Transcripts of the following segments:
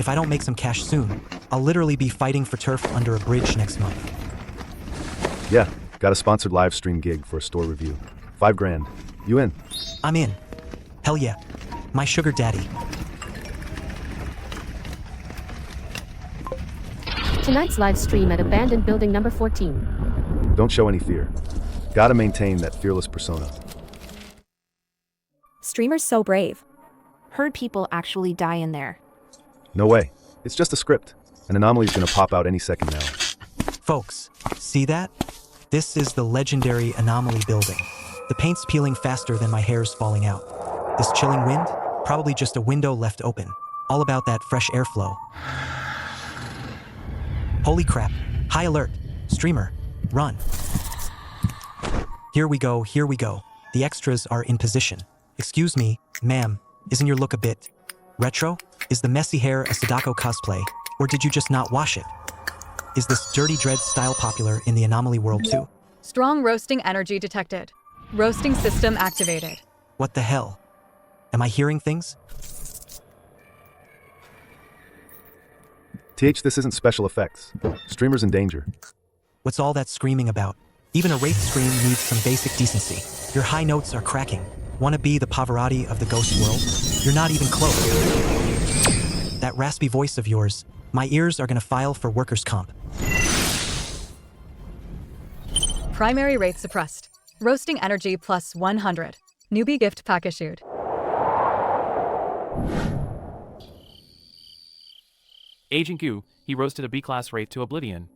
If I don't make some cash soon, I'll literally be fighting for turf under a bridge next month. Yeah, got a sponsored live stream gig for a store review. $5 grand. You in? I'm in. Hell yeah. My sugar daddy. Tonight's live stream at abandoned building number 14. Don't show any fear. Gotta maintain that fearless persona. Streamer's so brave. Heard people actually die in there. No way. It's just a script. An anomaly's gonna pop out any second now. Folks, see that? This is the legendary anomaly building. The paint's peeling faster than my hair's falling out. This chilling wind? Probably just a window left open. All about that fresh airflow. Holy crap. High alert. Streamer, run. Here we go, here we go. The extras are in position. Excuse me, ma'am, isn't your look a bit retro? Is the messy hair a Sadako cosplay, or did you just not wash it? Is this dirty dread style popular in the anomaly world too? Strong roasting energy detected. Roasting system activated. What the hell? Am I hearing things? This isn't special effects. Streamer's in danger. What's all that screaming about? Even a wraith scream needs some basic decency. Your high notes are cracking. Wanna be the Pavarotti of the ghost world? You're not even close. That raspy voice of yours, my ears are gonna file for workers' comp. Primary rate suppressed. Roasting energy plus 100. Newbie gift pack issued. Agent Q, he roasted a B-class wraith to oblivion.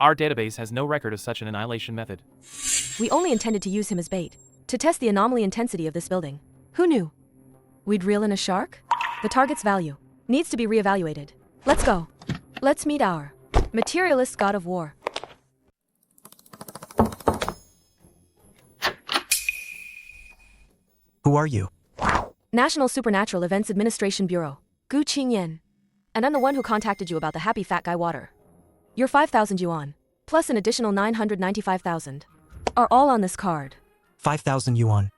Our database has no record of such an annihilation method. We only intended to use him as bait, to test the anomaly intensity of this building. Who knew? We'd reel in a shark? The target's value needs to be reevaluated. Let's go. Let's meet our materialist god of war. Who are you? National Supernatural Events Administration Bureau, Gu Qingyan. And I'm the one who contacted you about the Happy Fat Guy water. Your 5,000 yuan, plus an additional 995,000, are all on this card. 5,000 yuan.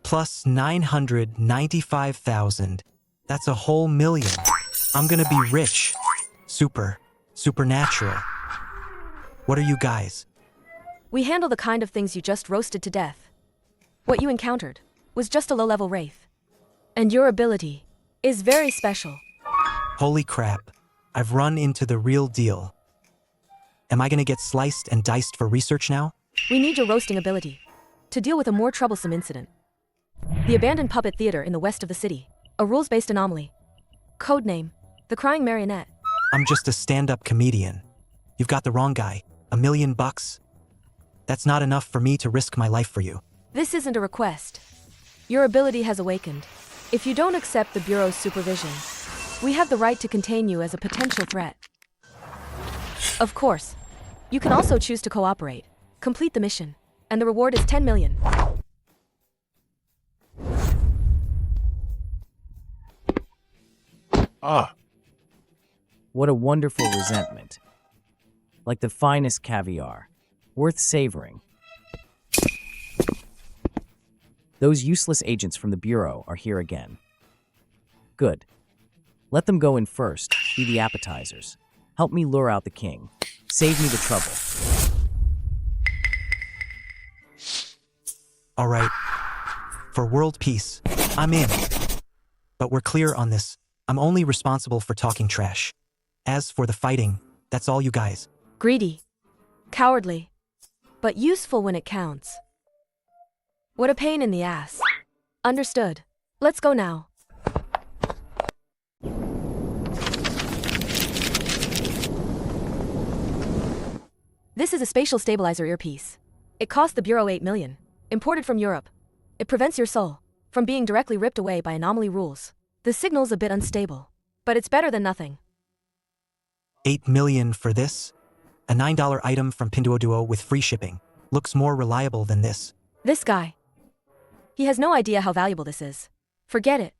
Plus 995,000. That's a whole million. I'm gonna be rich. Supernatural. What are you guys? We handle the kind of things you just roasted to death. What you encountered was just a low-level wraith. And your ability is very special. Holy crap. I've run into the real deal. Am I gonna get sliced and diced for research now? We need your roasting ability to deal with a more troublesome incident. The abandoned puppet theater in the west of the city. A rules-based anomaly. Codename, the Crying Marionette. I'm just a stand-up comedian. You've got the wrong guy. $1 million? That's not enough for me to risk my life for you. This isn't a request. Your ability has awakened. If you don't accept the Bureau's supervision, we have the right to contain you as a potential threat. Of course, you can also choose to cooperate, complete the mission, and the reward is 10 million. What a wonderful resentment. Like the finest caviar, worth savoring. Those useless agents from the Bureau are here again. Good. Let them go in first, be the appetizers. Help me lure out the king. Save me the trouble. All right. For world peace, I'm in. But we're clear on this. I'm only responsible for talking trash. As for the fighting, that's all you guys. Greedy. Cowardly. But useful when it counts. What a pain in the ass. Understood. Let's go now. This is a spatial stabilizer earpiece. It cost the Bureau 8 million. Imported from Europe. It prevents your soul from being directly ripped away by anomaly rules. The signal's a bit unstable, but it's better than nothing. 8 million for this? A $9 item from Pinduoduo with free shipping. Looks more reliable than this. This guy. He has no idea how valuable this is. Forget it.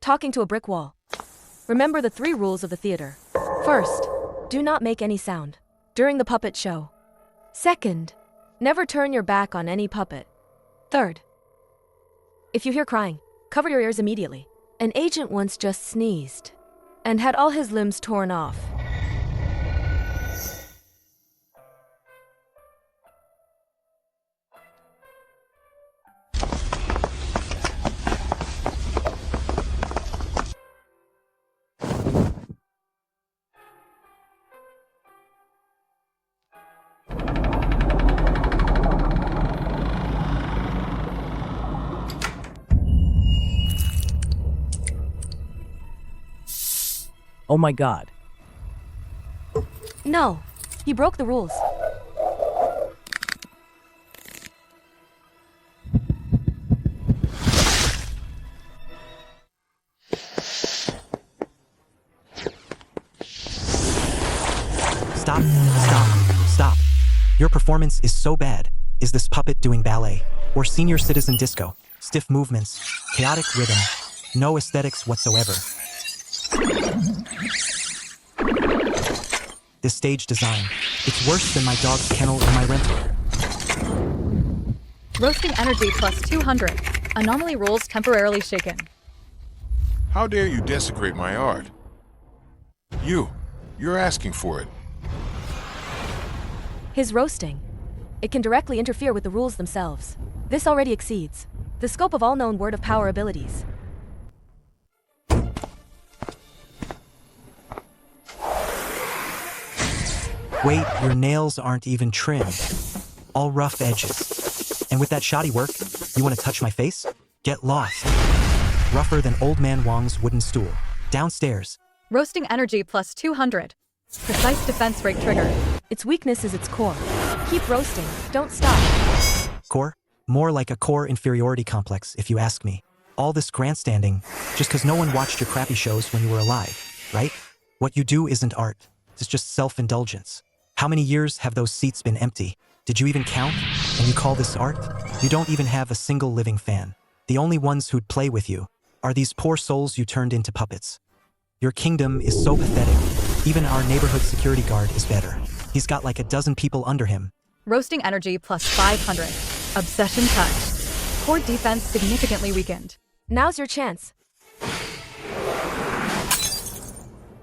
Talking to a brick wall. Remember the 3 rules of the theater. First, do not make any sound during the puppet show. Second, never turn your back on any puppet. Third, if you hear crying, cover your ears immediately. An agent once just sneezed. and had all his limbs torn off. Oh my god. No, he broke the rules. Stop, stop, stop. Your performance is so bad. Is this puppet doing ballet? Or senior citizen disco? Stiff movements, chaotic rhythm, no aesthetics whatsoever. This stage design, it's worse than my dog's kennel or my rental. Roasting energy plus 200. Anomaly rules temporarily shaken. How dare you desecrate my art? You're asking for it. His roasting. It can directly interfere with the rules themselves. This already exceeds the scope of all known word of power abilities. Wait, your nails aren't even trimmed. All rough edges. And with that shoddy work, you want to touch my face? Get lost. Rougher than old man Wong's wooden stool. Downstairs. Roasting energy plus 200. Precise defense rate triggered. Its weakness is its core. Keep roasting. Don't stop. Core? More like a core inferiority complex, if you ask me. All this grandstanding, just because no one watched your crappy shows when you were alive, right? What you do isn't art. It's just self-indulgence. How many years have those seats been empty? Did you even count? And you call this art? You don't even have a single living fan. The only ones who'd play with you are these poor souls you turned into puppets. Your kingdom is so pathetic. Even our neighborhood security guard is better. He's got like a dozen people under him. Roasting energy plus 500. Obsession touch. Core defense significantly weakened. Now's your chance.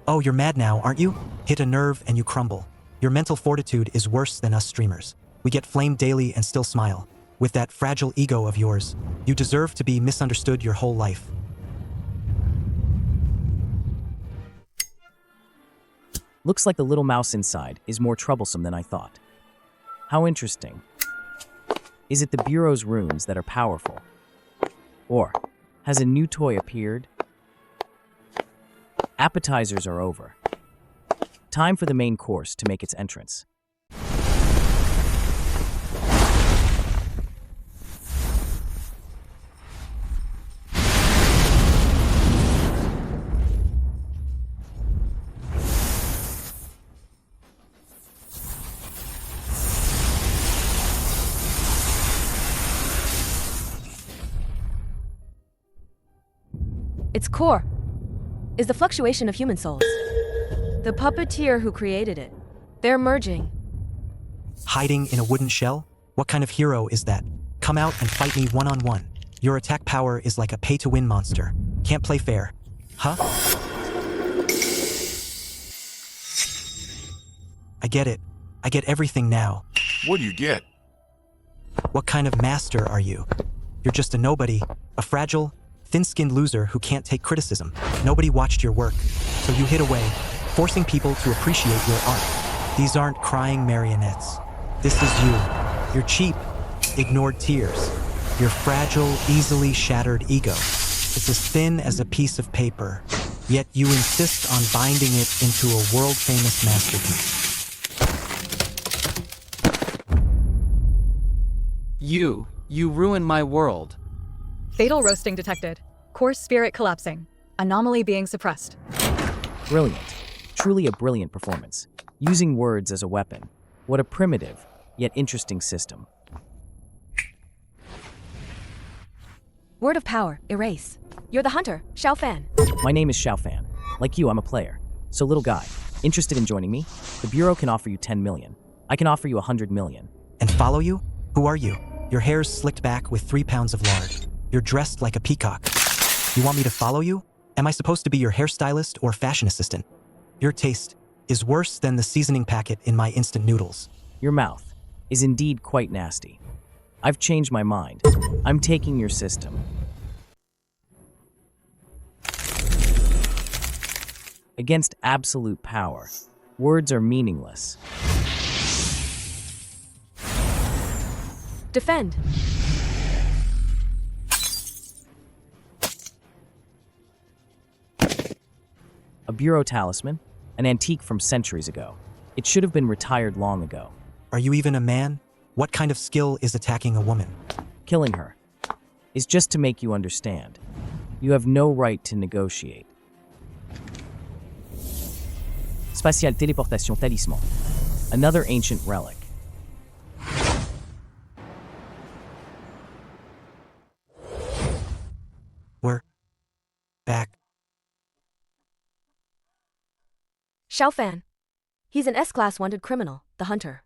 Oh, you're mad now, aren't you? Hit a nerve and you crumble. Your mental fortitude is worse than us streamers. We get flamed daily and still smile. With that fragile ego of yours, you deserve to be misunderstood your whole life. Looks like the little mouse inside is more troublesome than I thought. How interesting. Is it the Bureau's runes that are powerful? Or has a new toy appeared? Appetizers are over. Time for the main course to make its entrance. Its core is the fluctuation of human souls. The puppeteer who created it. They're merging. Hiding in a wooden shell? What kind of hero is that? Come out and fight me one-on-one. Your attack power is like a pay-to-win monster. Can't play fair. Huh? I get it. I get everything now. What do you get? What kind of master are you? You're just a nobody, a fragile, thin-skinned loser who can't take criticism. Nobody watched your work, so you hid away, forcing people to appreciate your art. These aren't crying marionettes. This is you. Your cheap, ignored tears. Your fragile, easily shattered ego. It's as thin as a piece of paper, yet you insist on binding it into a world-famous masterpiece. You ruined my world. Fatal roasting detected. Core spirit collapsing. Anomaly being suppressed. Brilliant. Truly a brilliant performance. Using words as a weapon. What a primitive, yet interesting system. Word of power, erase. You're the hunter, Xiao Fan. My name is Xiao Fan. Like you, I'm a player. So little guy, interested in joining me? The Bureau can offer you 10 million. I can offer you 100 million. And follow you? Who are you? Your hair's slicked back with 3 pounds of lard. You're dressed like a peacock. You want me to follow you? Am I supposed to be your hairstylist or fashion assistant? Your taste is worse than the seasoning packet in my instant noodles. Your mouth is indeed quite nasty. I've changed my mind. I'm taking your system. Against absolute power, words are meaningless. Defend. A bureau talisman, an antique from centuries ago. It should have been retired long ago. Are you even a man? What kind of skill is attacking a woman? Killing her is just to make you understand. You have no right to negotiate. Spatial téléportation talisman. Another ancient relic. We're back. Xiaofan. He's an S-class wanted criminal, the Hunter.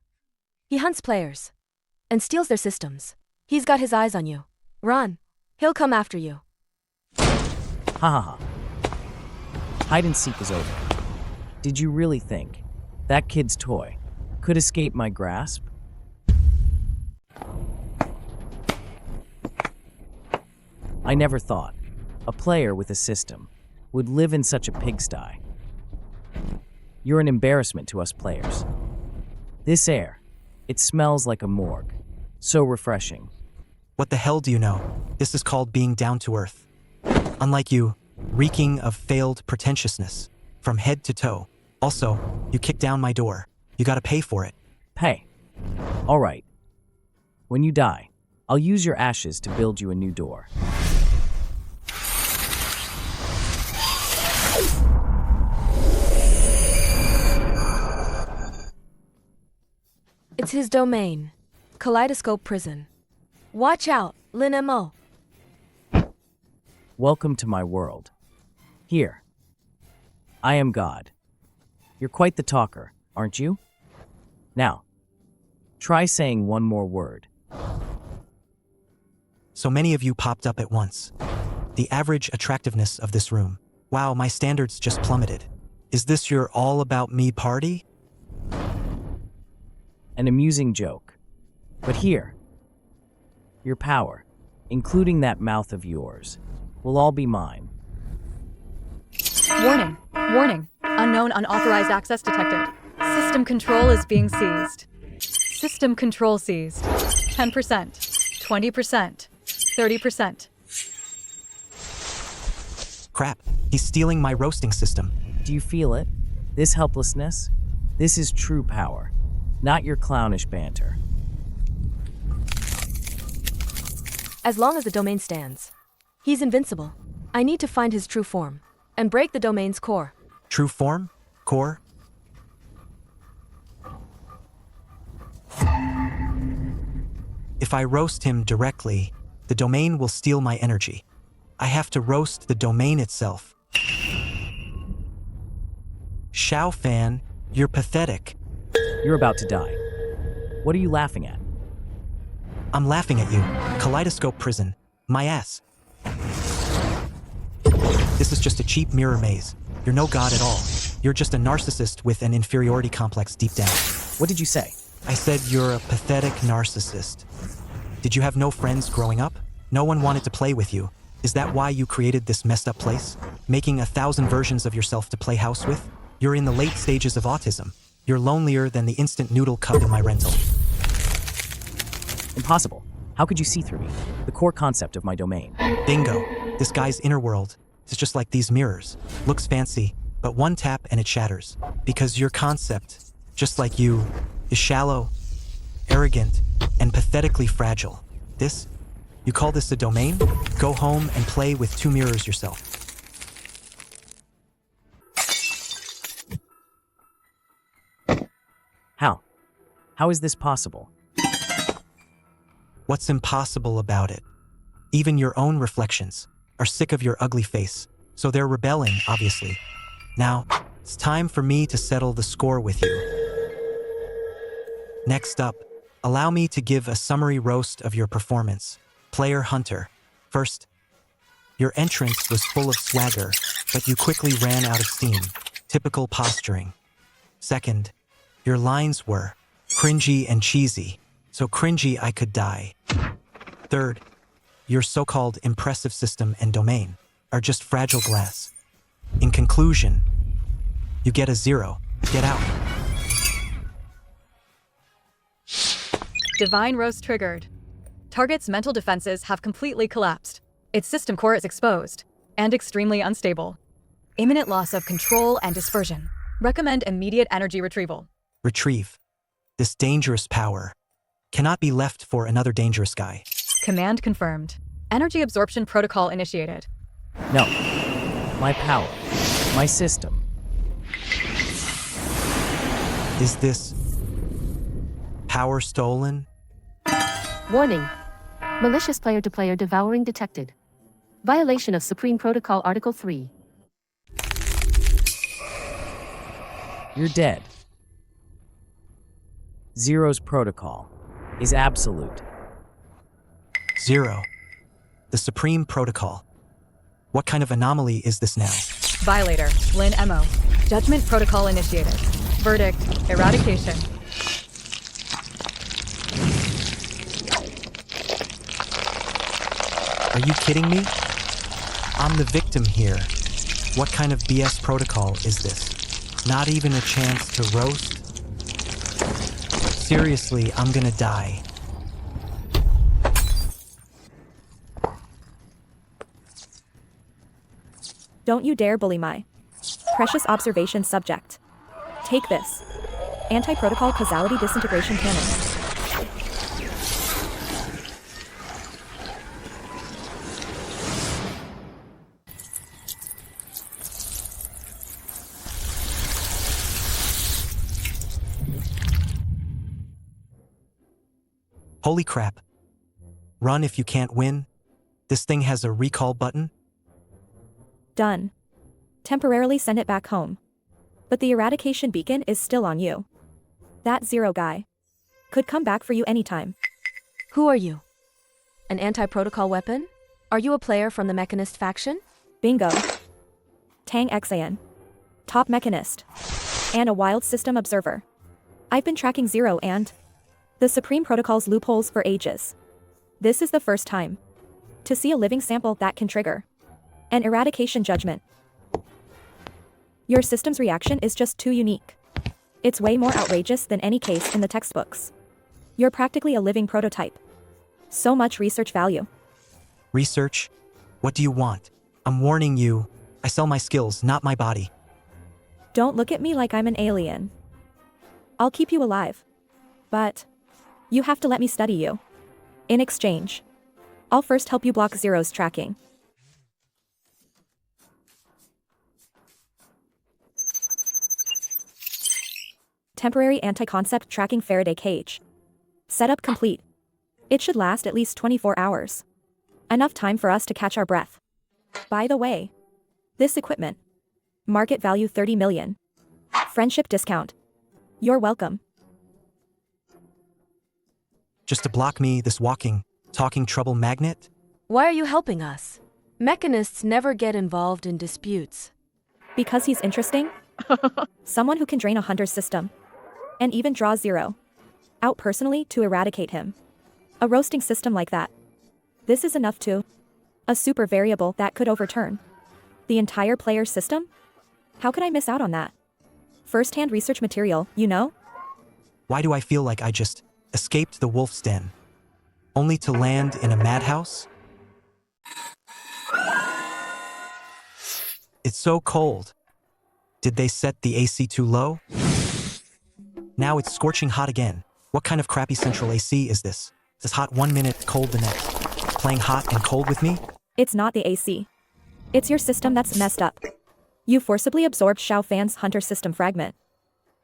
He hunts players and steals their systems. He's got his eyes on you. Run. He'll come after you. Ha ha ha. Hide and seek is over. Did you really think that kid's toy could escape my grasp? I never thought a player with a system would live in such a pigsty. You're an embarrassment to us players. This air, it smells like a morgue. So refreshing. What the hell do you know? This is called being down to earth. Unlike you, reeking of failed pretentiousness, from head to toe. Also, you kicked down my door. You gotta pay for it. Pay. All right. When you die, I'll use your ashes to build you a new door. It's his domain. Kaleidoscope Prison. Watch out, Lin Mo. Welcome to my world. Here. I am God. You're quite the talker, aren't you? Now, try saying one more word. So many of you popped up at once. The average attractiveness of this room. Wow, my standards just plummeted. Is this your all-about-me party? An amusing joke. But here, your power, including that mouth of yours, will all be mine. Warning. Warning. Unknown unauthorized access detected. System control is being seized. System control seized. 10%. 20%. 30%. Crap, he's stealing my roasting system. Do you feel it? This helplessness? This is true power, not your clownish banter. As long as the domain stands, he's invincible. I need to find his true form and break the domain's core. True form? Core? If I roast him directly, the domain will steal my energy. I have to roast the domain itself. Xiaofan, you're pathetic. You're about to die. What are you laughing at? I'm laughing at you. Kaleidoscope Prison. My ass. This is just a cheap mirror maze. You're no god at all. You're just a narcissist with an inferiority complex deep down. What did you say? I said you're a pathetic narcissist. Did you have no friends growing up? No one wanted to play with you. Is that why you created this messed up place? Making 1,000 versions of yourself to play house with? You're in the late stages of autism. You're lonelier than the instant noodle cup in my rental. Impossible. How could you see through me? The core concept of my domain. Bingo. This guy's inner world is just like these mirrors. Looks fancy, but one tap and it shatters. Because your concept, just like you, is shallow, arrogant, and pathetically fragile. This? You call this a domain? Go home and play with 2 mirrors yourself. How? How is this possible? What's impossible about it? Even your own reflections are sick of your ugly face, so they're rebelling, obviously. Now, it's time for me to settle the score with you. Next up, allow me to give a summary roast of your performance. Player Hunter. First, your entrance was full of swagger, but you quickly ran out of steam. Typical posturing. Second, your lines were cringy and cheesy, so cringy I could die. Third, your so-called impressive system and domain are just fragile glass. In conclusion, you get a 0. Get out. Divine roast triggered. Target's mental defenses have completely collapsed. Its system core is exposed and extremely unstable. Imminent loss of control and dispersion. Recommend immediate energy retrieval. Retrieve. This dangerous power cannot be left for another dangerous guy. Command confirmed. Energy absorption protocol initiated. No. My power. My system. Is this power stolen? Warning. Malicious player-to-player devouring detected. Violation of Supreme Protocol Article 3. You're dead. Zero's protocol is absolute. 0. The Supreme Protocol. What kind of anomaly is this now? Violator, Lin MO. Judgment protocol initiated. Verdict, eradication. Are you kidding me? I'm the victim here. What kind of BS protocol is this? Not even a chance to roast? Seriously, I'm gonna die. Don't you dare bully my precious observation subject. Take this. Anti-protocol causality disintegration cannon. Holy crap. Run if you can't win. This thing has a recall button. Done. Temporarily send it back home. But the eradication beacon is still on you. That Zero guy could come back for you anytime. Who are you? An anti-protocol weapon? Are you a player from the Mechanist faction? Bingo. Tang Xan. Top Mechanist. And a wild system observer. I've been tracking Zero and the Supreme Protocol's loopholes for ages. This is the first time to see a living sample that can trigger an eradication judgment. Your system's reaction is just too unique. It's way more outrageous than any case in the textbooks. You're practically a living prototype. So much research value. Research? What do you want? I'm warning you, I sell my skills, not my body. Don't look at me like I'm an alien. I'll keep you alive. But you have to let me study you. In exchange, I'll first help you block Zero's tracking. Temporary anti-concept tracking Faraday cage. Setup complete. It should last at least 24 hours. Enough time for us to catch our breath. By the way, this equipment. Market value 30 million. Friendship discount. You're welcome. Just to block me, this walking, talking trouble magnet? Why are you helping us? Mechanists never get involved in disputes. Because he's interesting? Someone who can drain a hunter's system. And even draw Zero out personally to eradicate him. A roasting system like that. This is enough to a super variable that could overturn the entire player's system? How could I miss out on that? First-hand research material, you know? Why do I feel like I just escaped the wolf's den? Only to land in a madhouse? It's so cold. Did they set the AC too low? Now it's scorching hot again. What kind of crappy central AC is this? It's hot 1 minute, cold the next. Playing hot and cold with me? It's not the AC. It's your system that's messed up. You forcibly absorbed Xiao Fan's hunter system fragment.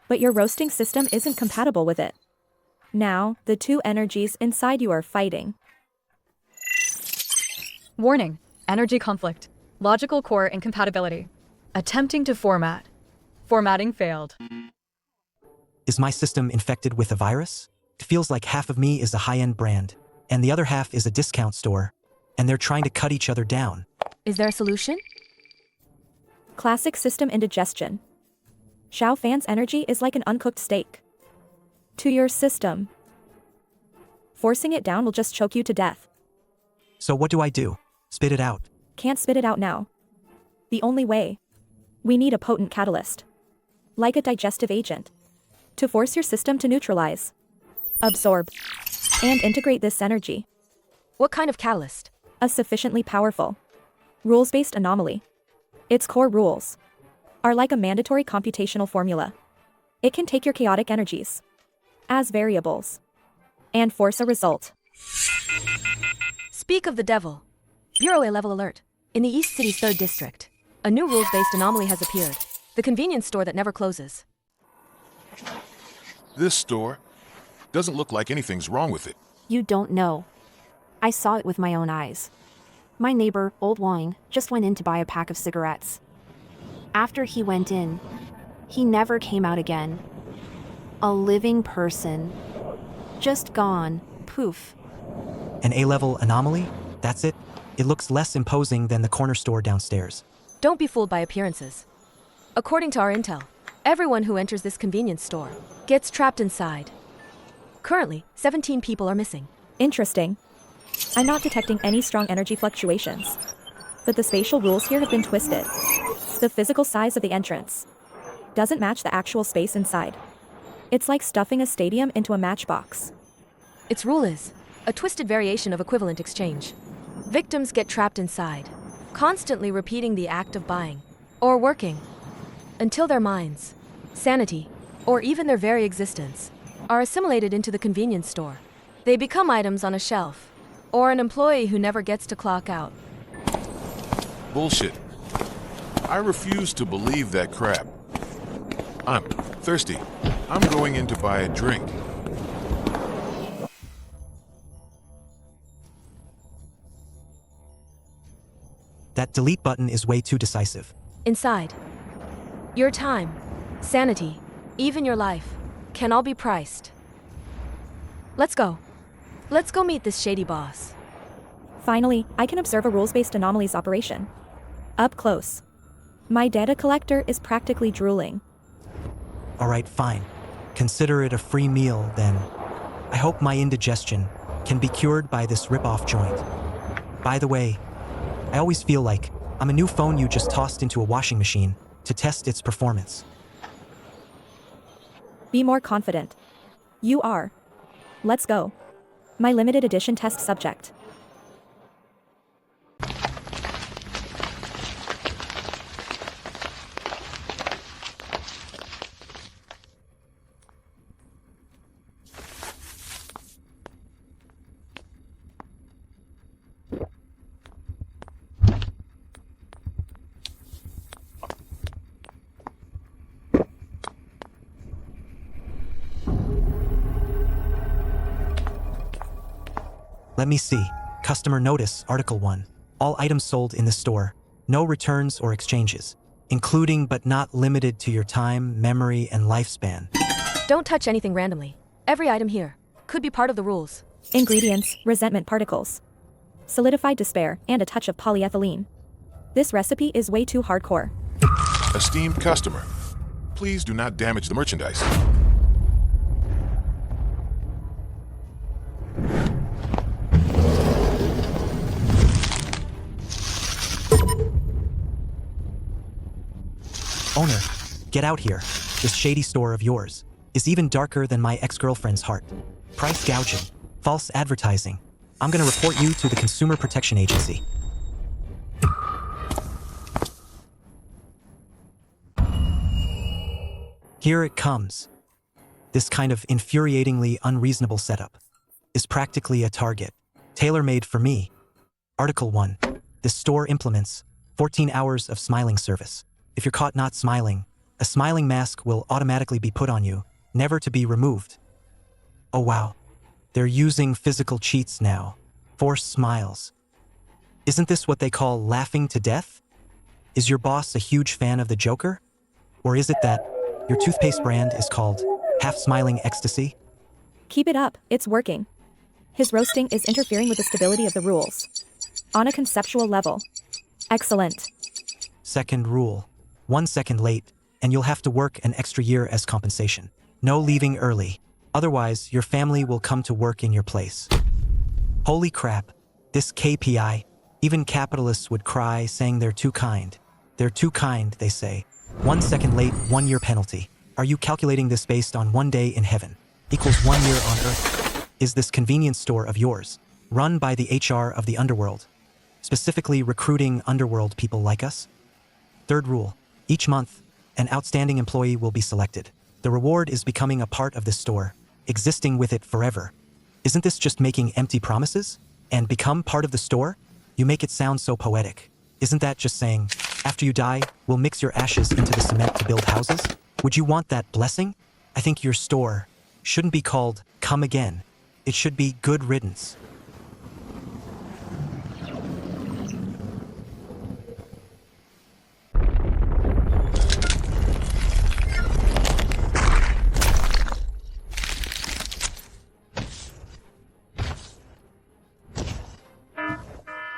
But your roasting system isn't compatible with it. Now, the two energies inside you are fighting. Warning, energy conflict. Logical core incompatibility. Attempting to format. Formatting failed. Is my system infected with a virus? It feels like half of me is a high-end brand, and the other half is a discount store, and they're trying to cut each other down. Is there a solution? Classic system indigestion. Xiao Fan's energy is like an uncooked steak. To your system. Forcing it down will just choke you to death. So what do I do? Spit it out. Can't spit it out now. The only way. We need a potent catalyst. Like a digestive agent. To force your system to neutralize, absorb, and integrate this energy. What kind of catalyst? A sufficiently powerful, rules-based anomaly. Its core rules are like a mandatory computational formula. It can take your chaotic energies as variables and force a result. Speak of the devil. Bureau A level alert. In the East City's 3rd district, a new rules-based anomaly has appeared. The convenience store that never closes. This store doesn't look like anything's wrong with it. You don't know. I saw it with my own eyes. My neighbor, Old Wang, just went in to buy a pack of cigarettes. After he went in, he never came out again. A living person. Just gone. Poof. An A-level anomaly? That's it? It looks less imposing than the corner store downstairs. Don't be fooled by appearances. According to our intel, everyone who enters this convenience store gets trapped inside. Currently, 17 people are missing. Interesting. I'm not detecting any strong energy fluctuations. But the spatial rules here have been twisted. The physical size of the entrance doesn't match the actual space inside. It's like stuffing a stadium into a matchbox. Its rule is a twisted variation of equivalent exchange. Victims get trapped inside, constantly repeating the act of buying or working until their minds, sanity, or even their very existence are assimilated into the convenience store. They become items on a shelf, or an employee who never gets to clock out. Bullshit. I refuse to believe that crap. I'm thirsty. I'm going in to buy a drink. That delete button is way too decisive. Inside, your time, sanity, even your life, can all be priced. Let's go. Let's go meet this shady boss. Finally, I can observe a rules-based anomalies operation. Up close. My data collector is practically drooling. Alright, fine. Consider it a free meal, then. I hope my indigestion can be cured by this rip-off joint. By the way, I always feel like I'm a new phone you just tossed into a washing machine to test its performance. Be more confident. You are. Let's go. My limited edition test subject. Let me see. Customer notice, Article 1. All items sold in the store. No returns or exchanges, including but not limited to your time, memory, and lifespan. Don't touch anything randomly. Every item here could be part of the rules. Ingredients, resentment particles, solidified despair, and a touch of polyethylene. This recipe is way too hardcore. Esteemed customer, please do not damage the merchandise. Owner, get out here. This shady store of yours is even darker than my ex-girlfriend's heart. Price gouging, false advertising. I'm gonna report you to the Consumer Protection Agency. Here it comes. This kind of infuriatingly unreasonable setup is practically a target, tailor-made for me. Article 1. This store implements 14 hours of smiling service. If you're caught not smiling, a smiling mask will automatically be put on you, never to be removed. Oh wow, they're using physical cheats now. Forced smiles. Isn't this what they call laughing to death? Is your boss a huge fan of the Joker? Or is it that your toothpaste brand is called half-smiling ecstasy? Keep it up, it's working. His roasting is interfering with the stability of the rules. On a conceptual level. Excellent. Second rule. 1 second late, and you'll have to work an extra year as compensation. No leaving early. Otherwise, your family will come to work in your place. Holy crap. This KPI. Even capitalists would cry, saying they're too kind. They're too kind, they say. 1 second late, 1 year penalty. Are you calculating this based on 1 day in heaven equals 1 year on earth? Is this convenience store of yours, run by the HR of the underworld, specifically recruiting underworld people like us? Third rule, each month, an outstanding employee will be selected. The reward is becoming a part of this store, existing with it forever. Isn't this just making empty promises? And become part of the store? You make it sound so poetic. Isn't that just saying, after you die, we'll mix your ashes into the cement to build houses? Would you want that blessing? I think your store shouldn't be called Come Again. It should be Good Riddance.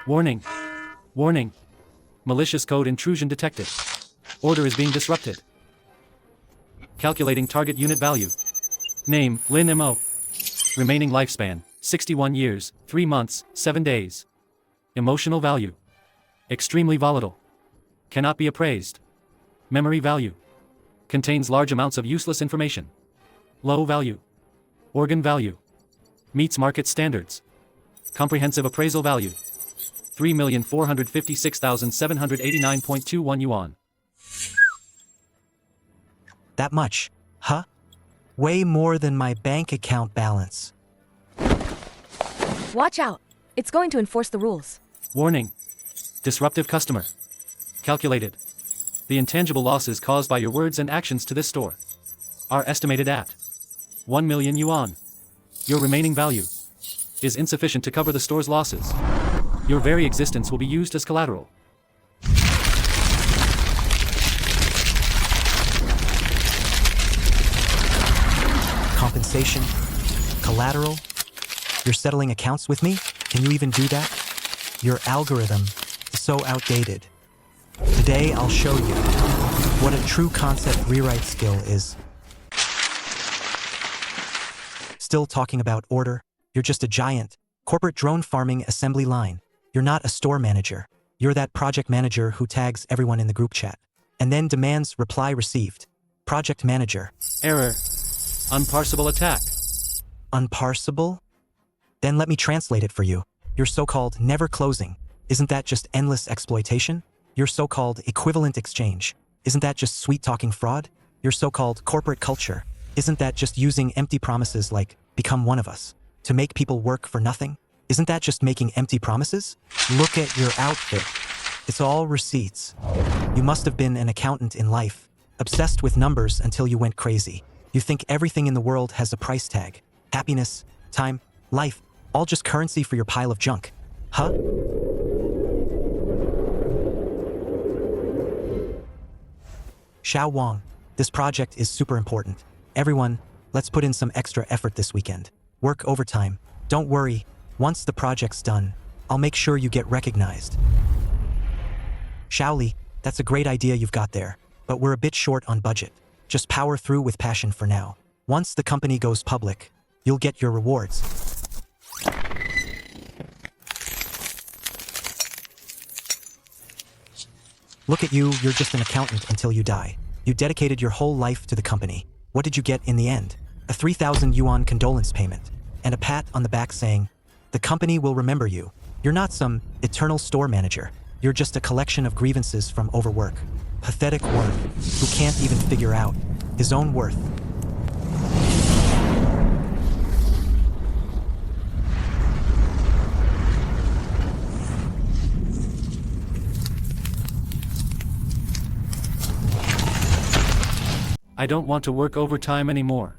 Warning. Warning. Malicious code intrusion detected. Order is being disrupted. Calculating target unit value. Name, Lin MO. Remaining lifespan, 61 years, 3 months, 7 days. Emotional value. Extremely volatile. Cannot be appraised. Memory value. Contains large amounts of useless information. Low value. Organ value. Meets market standards. Comprehensive appraisal value. 3,456,789.21 yuan. That much, huh? Way more than my bank account balance. Watch out. It's going to enforce the rules. Warning. Disruptive customer. Calculated. The intangible losses caused by your words and actions to this store are estimated at 1 million yuan. Your remaining value is insufficient to cover the store's losses. Your very existence will be used as collateral. Compensation? Collateral? You're settling accounts with me? Can you even do that? Your algorithm is so outdated. Today I'll show you what a true concept rewrite skill is. Still talking about order? You're just a giant corporate drone farming assembly line. You're not a store manager. You're that project manager who tags everyone in the group chat and then demands reply received. Project manager. Error. Unparsable attack. Unparsable? Then let me translate it for you. Your so-called never closing. Isn't that just endless exploitation? Your so-called equivalent exchange. Isn't that just sweet-talking fraud? Your so-called corporate culture. Isn't that just using empty promises like, become one of us, to make people work for nothing? Isn't that just making empty promises? Look at your outfit. It's all receipts. You must have been an accountant in life, obsessed with numbers until you went crazy. You think everything in the world has a price tag. Happiness, time, life, all just currency for your pile of junk. Huh? Xiao Wang, this project is super important. Everyone, let's put in some extra effort this weekend. Work overtime. Don't worry. Once the project's done, I'll make sure you get recognized. Shaoli, that's a great idea you've got there, but we're a bit short on budget. Just power through with passion for now. Once the company goes public, you'll get your rewards. Look at you, you're just an accountant until you die. You dedicated your whole life to the company. What did you get in the end? A 3,000 yuan condolence payment, and a pat on the back saying, the company will remember you. You're not some eternal store manager. You're just a collection of grievances from overwork. Pathetic worm who can't even figure out his own worth. I don't want to work overtime anymore.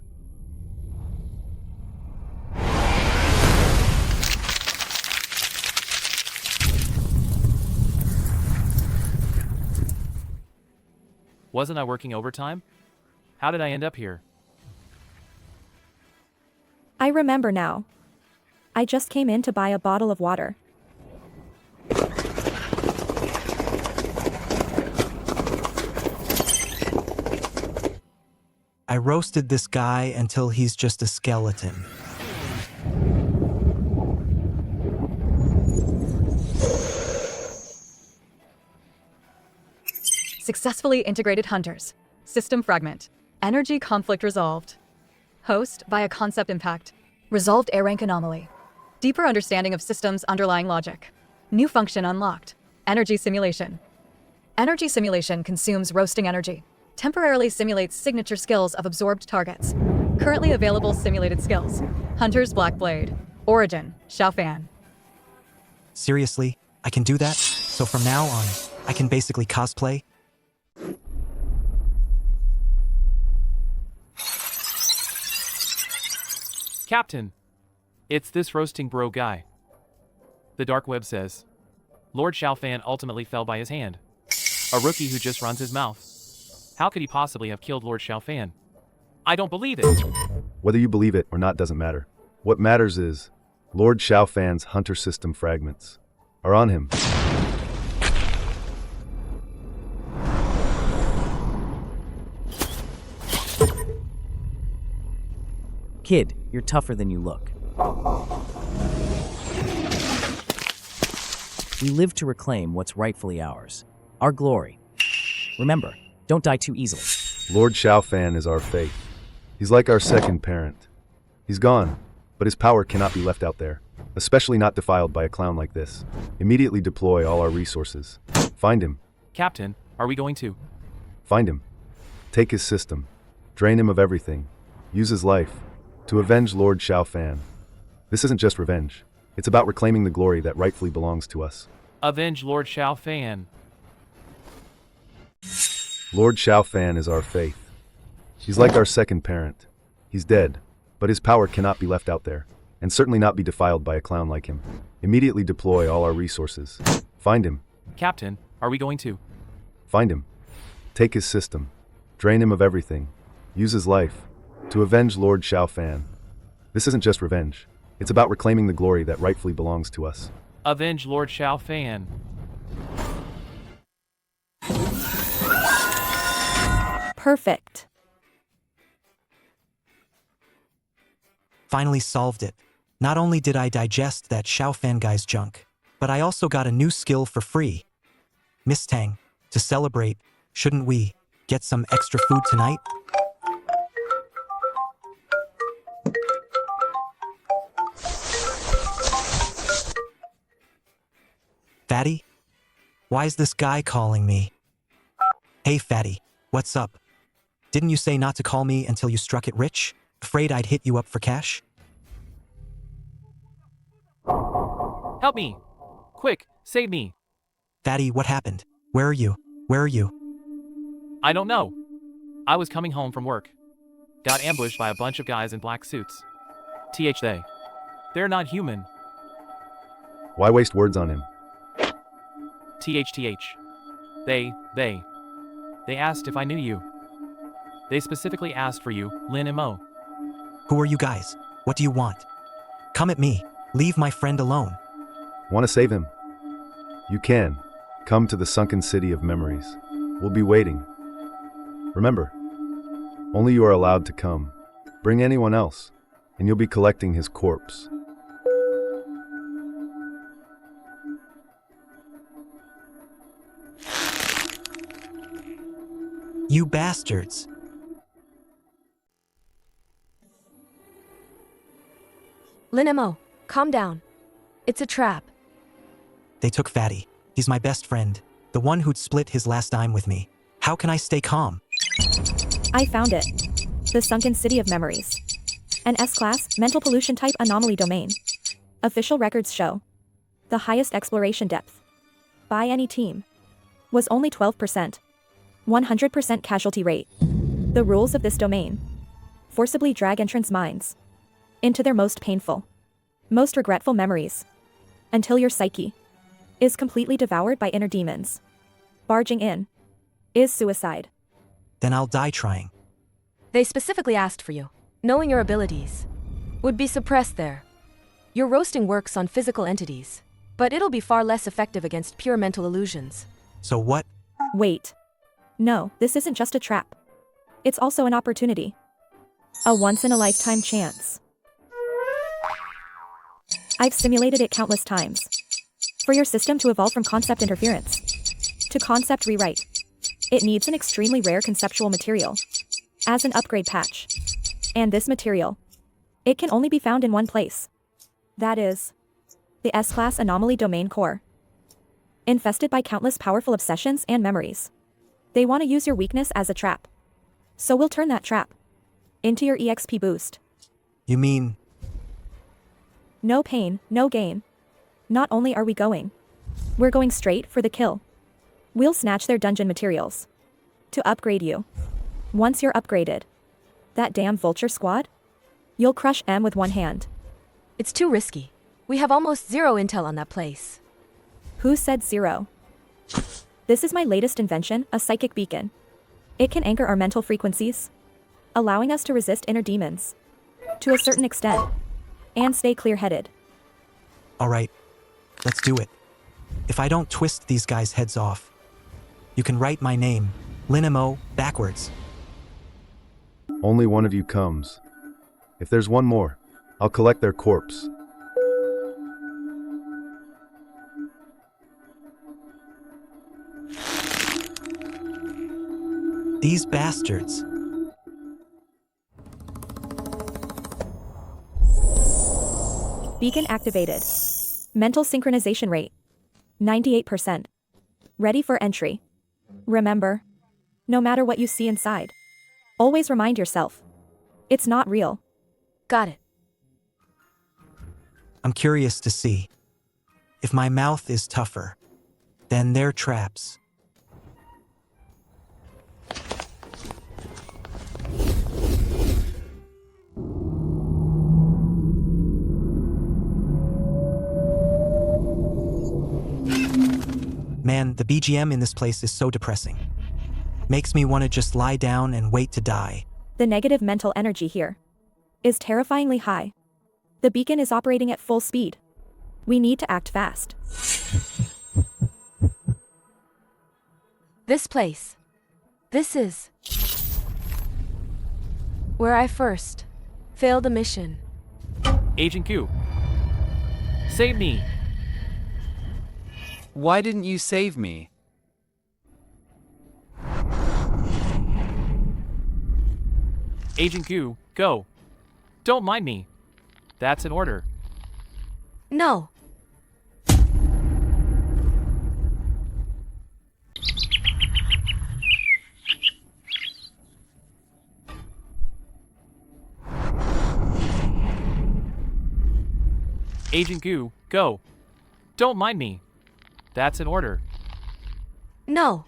Wasn't I working overtime? How did I end up here? I remember now. I just came in to buy a bottle of water. I roasted this guy until he's just a skeleton. Successfully integrated hunters. System fragment. Energy conflict resolved. Host via concept impact. Resolved A rank anomaly. Deeper understanding of systems' underlying logic. New function unlocked. Energy simulation. Energy simulation consumes roasting energy. Temporarily simulates signature skills of absorbed targets. Currently available simulated skills. Hunter's Black Blade. Origin, Xiaofan. Seriously? I can do that? So from now on, I can basically cosplay? Captain, it's this roasting bro guy. The dark web says, Lord Xiaofan ultimately fell by his hand. A rookie who just runs his mouth. How could he possibly have killed Lord Xiaofan? I don't believe it. Whether you believe it or not doesn't matter. What matters is, Lord Xiaofan's hunter system fragments are on him. Kid, you're tougher than you look. We live to reclaim what's rightfully ours. Our glory. Remember, don't die too easily. Lord Xiaofan is our faith. He's like our second parent. He's gone, but his power cannot be left out there, especially not defiled by a clown like this. Immediately deploy all our resources. Find him. Captain, are we going to? Find him. Take his system. Drain him of everything. Use his life to avenge Lord Xiaofan. This isn't just revenge. It's about reclaiming the glory that rightfully belongs to us. Avenge Lord Xiaofan. Lord Xiaofan is our faith. He's like our second parent. He's dead, but his power cannot be left out there, and certainly not be defiled by a clown like him. Immediately deploy all our resources. Find him. Captain, are we going to? Find him. Take his system. Drain him of everything. Use his life to avenge Lord Xiaofan. This isn't just revenge. It's about reclaiming the glory that rightfully belongs to us. Avenge Lord Xiaofan. Perfect. Finally solved it. Not only did I digest that Xiaofan guy's junk, but I also got a new skill for free. Miss Tang, to celebrate, shouldn't we get some extra food tonight? Fatty? Why is this guy calling me? Hey Fatty, what's up? Didn't you say not to call me until you struck it rich? Afraid I'd hit you up for cash? Help me! Quick, save me! Fatty, what happened? Where are you? Where are you? I don't know. I was coming home from work. Got ambushed by a bunch of guys in black suits. They. They're not human. Why waste words on him? They asked if I knew you. They specifically asked for you, Lin Mo. Who are you guys? What do you want? Come at me. Leave my friend alone. Want to save him? You can. Come to the sunken city of memories. We'll be waiting. Remember, only you are allowed to come. Bring anyone else, and you'll be collecting his corpse. You bastards. Lin Mo, calm down. It's a trap. They took Fatty. He's my best friend, the one who'd split his last dime with me. How can I stay calm? I found it. The Sunken City of Memories. An S-class, mental pollution type anomaly domain. Official records show the highest exploration depth by any team was only 12%. 100% casualty rate. The rules of this domain forcibly drag entrance minds into their most painful, most regretful memories until your psyche is completely devoured by inner demons. Barging in is suicide. Then I'll die trying. They specifically asked for you. Knowing your abilities would be suppressed there. Your roasting works on physical entities, but it'll be far less effective against pure mental illusions. So what? Wait. No, this isn't just a trap. It's also an opportunity. A once-in-a-lifetime chance. I've simulated it countless times. For your system to evolve from concept interference to concept rewrite, it needs an extremely rare conceptual material as an upgrade patch. And this material, it can only be found in one place. That is, the S-Class Anomaly Domain Core. Infested by countless powerful obsessions and memories. They want to use your weakness as a trap. So we'll turn that trap into your EXP boost. You mean... No pain, no gain. Not only are we going, we're going straight for the kill. We'll snatch their dungeon materials to upgrade you. Once you're upgraded, that damn vulture squad, you'll crush M with one hand. It's too risky. We have almost zero intel on that place. Who said zero? This is my latest invention, a psychic beacon. It can anchor our mental frequencies, allowing us to resist inner demons to a certain extent and stay clear-headed. All right, let's do it. If I don't twist these guys' heads off, you can write my name, Linimo, backwards. Only one of you comes. If there's one more, I'll collect their corpse. These bastards. Beacon activated. Mental synchronization rate 98%. Ready for entry. Remember, no matter what you see inside, always remind yourself, it's not real. Got it. I'm curious to see. If my mouth is tougher, then they're traps. Man, the BGM in this place is so depressing. Makes me want to just lie down and wait to die. The negative mental energy here is terrifyingly high. The beacon is operating at full speed. We need to act fast. This place. This is where I first failed a mission. Agent Q. Save me. Why didn't you save me? Agent Q, go. Don't mind me. That's an order. No. Agent Q, go. Don't mind me. That's an order. No.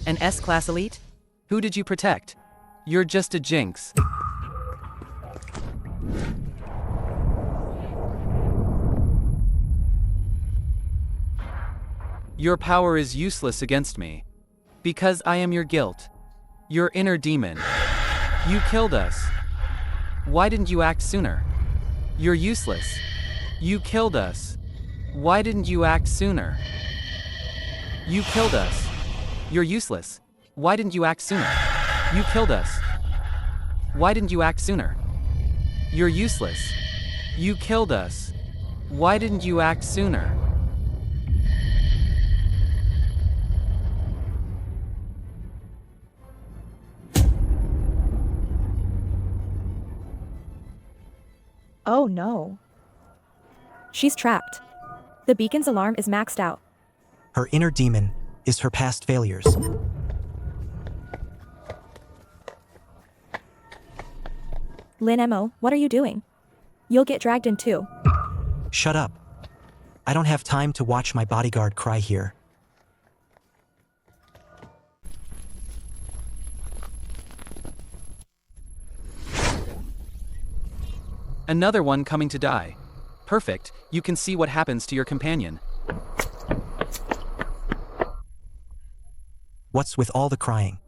An S-Class elite? Who did you protect? You're just a jinx. Your power is useless against me. Because I am your guilt. Your inner demon. You killed us. Why didn't you act sooner? You're useless. You killed us. Why didn't you act sooner? You killed us. You're useless. Why didn't you act sooner? You killed us. Why didn't you act sooner? You're useless. You killed us. Why didn't you act sooner? Oh no. She's trapped. The beacon's alarm is maxed out. Her inner demon is her past failures. Linimo, what are you doing? You'll get dragged in too. Shut up. I don't have time to watch my bodyguard cry here. Another one coming to die. Perfect, you can see what happens to your companion. What's with all the crying?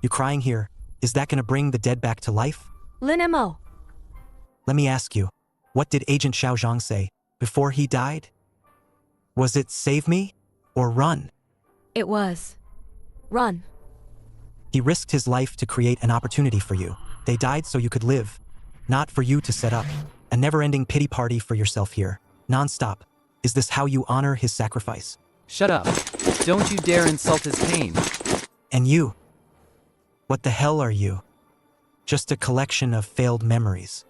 You crying here, is that gonna bring the dead back to life? Lin Mo. Let me ask you, what did Agent Xiao Zhang say before he died? Was it save me or run? It was. Run. He risked his life to create an opportunity for you. They died so you could live, not for you to set up a never-ending pity party for yourself here, non-stop. Is this how you honor his sacrifice? Shut up. Don't you dare insult his pain. And you? What the hell are you? Just a collection of failed memories.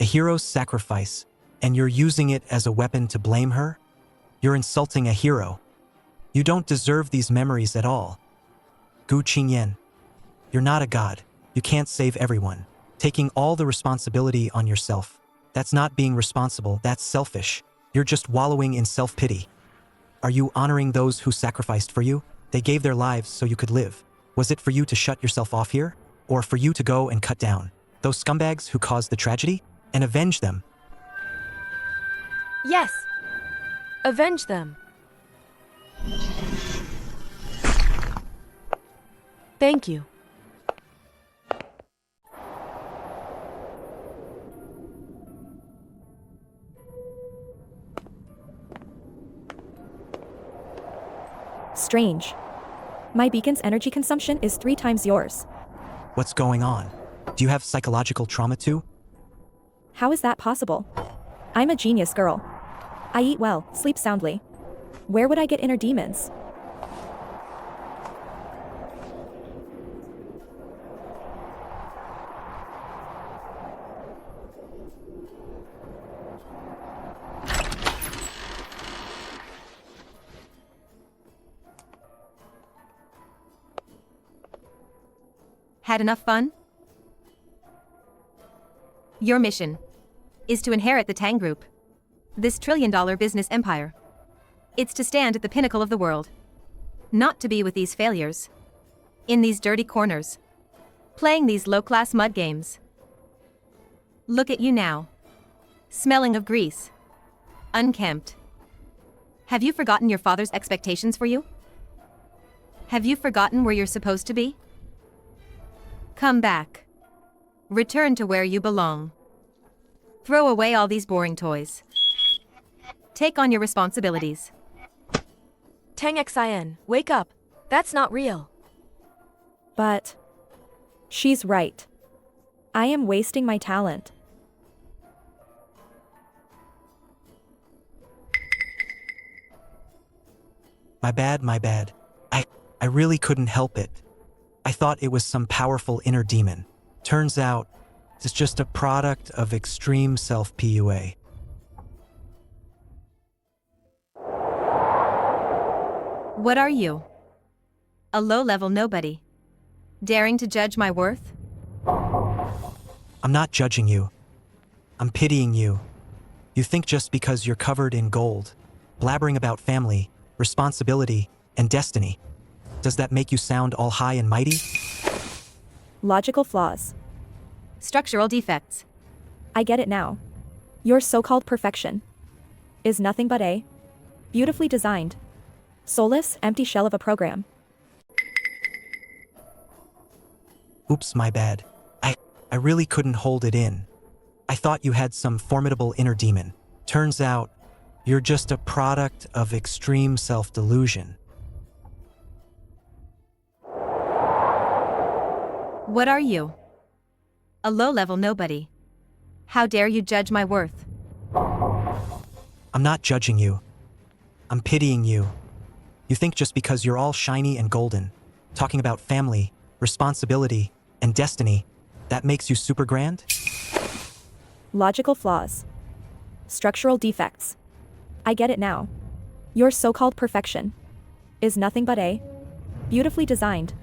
A hero's sacrifice, and you're using it as a weapon to blame her? You're insulting a hero. You don't deserve these memories at all. Gu Qingyan, you're not a god. You can't save everyone. Taking all the responsibility on yourself. That's not being responsible, that's selfish. You're just wallowing in self-pity. Are you honoring those who sacrificed for you? They gave their lives so you could live. Was it for you to shut yourself off here? Or for you to go and cut down those scumbags who caused the tragedy and avenge them? Yes. Avenge them. Thank you. Strange. My beacon's energy consumption is 3 times yours. What's going on? Do you have psychological trauma too? How is that possible? I'm a genius girl. I eat well, sleep soundly. Where would I get inner demons? Had enough fun? Your mission is to inherit the Tang Group, this trillion-dollar business empire. It's to stand at the pinnacle of the world, not to be with these failures, in these dirty corners, playing these low-class mud games. Look at you now, smelling of grease, unkempt. Have you forgotten your father's expectations for you? Have you forgotten where you're supposed to be? Come back. Return to where you belong. Throw away all these boring toys. Take on your responsibilities. Tang Xin, wake up. That's not real. But she's right. I am wasting my talent. My bad, my bad. I really couldn't help it. I thought it was some powerful inner demon. Turns out, it's just a product of extreme self-PUA. What are you? A low-level nobody. Daring to judge my worth? I'm not judging you. I'm pitying you. You think just because you're covered in gold, blabbering about family, responsibility, and destiny, does that make you sound all high and mighty? Logical flaws. Structural defects. I get it now. Your so-called perfection is nothing but a beautifully designed, soulless, empty shell of a program. Oops, my bad. I really couldn't hold it in. I thought you had some formidable inner demon. Turns out, you're just a product of extreme self-delusion. What are you? A low-level nobody. How dare you judge my worth? I'm not judging you. I'm pitying you. You think just because you're all shiny and golden, talking about family, responsibility, and destiny, that makes you super grand? Logical flaws. Structural defects. I get it now. Your so-called perfection is nothing but a beautifully designed,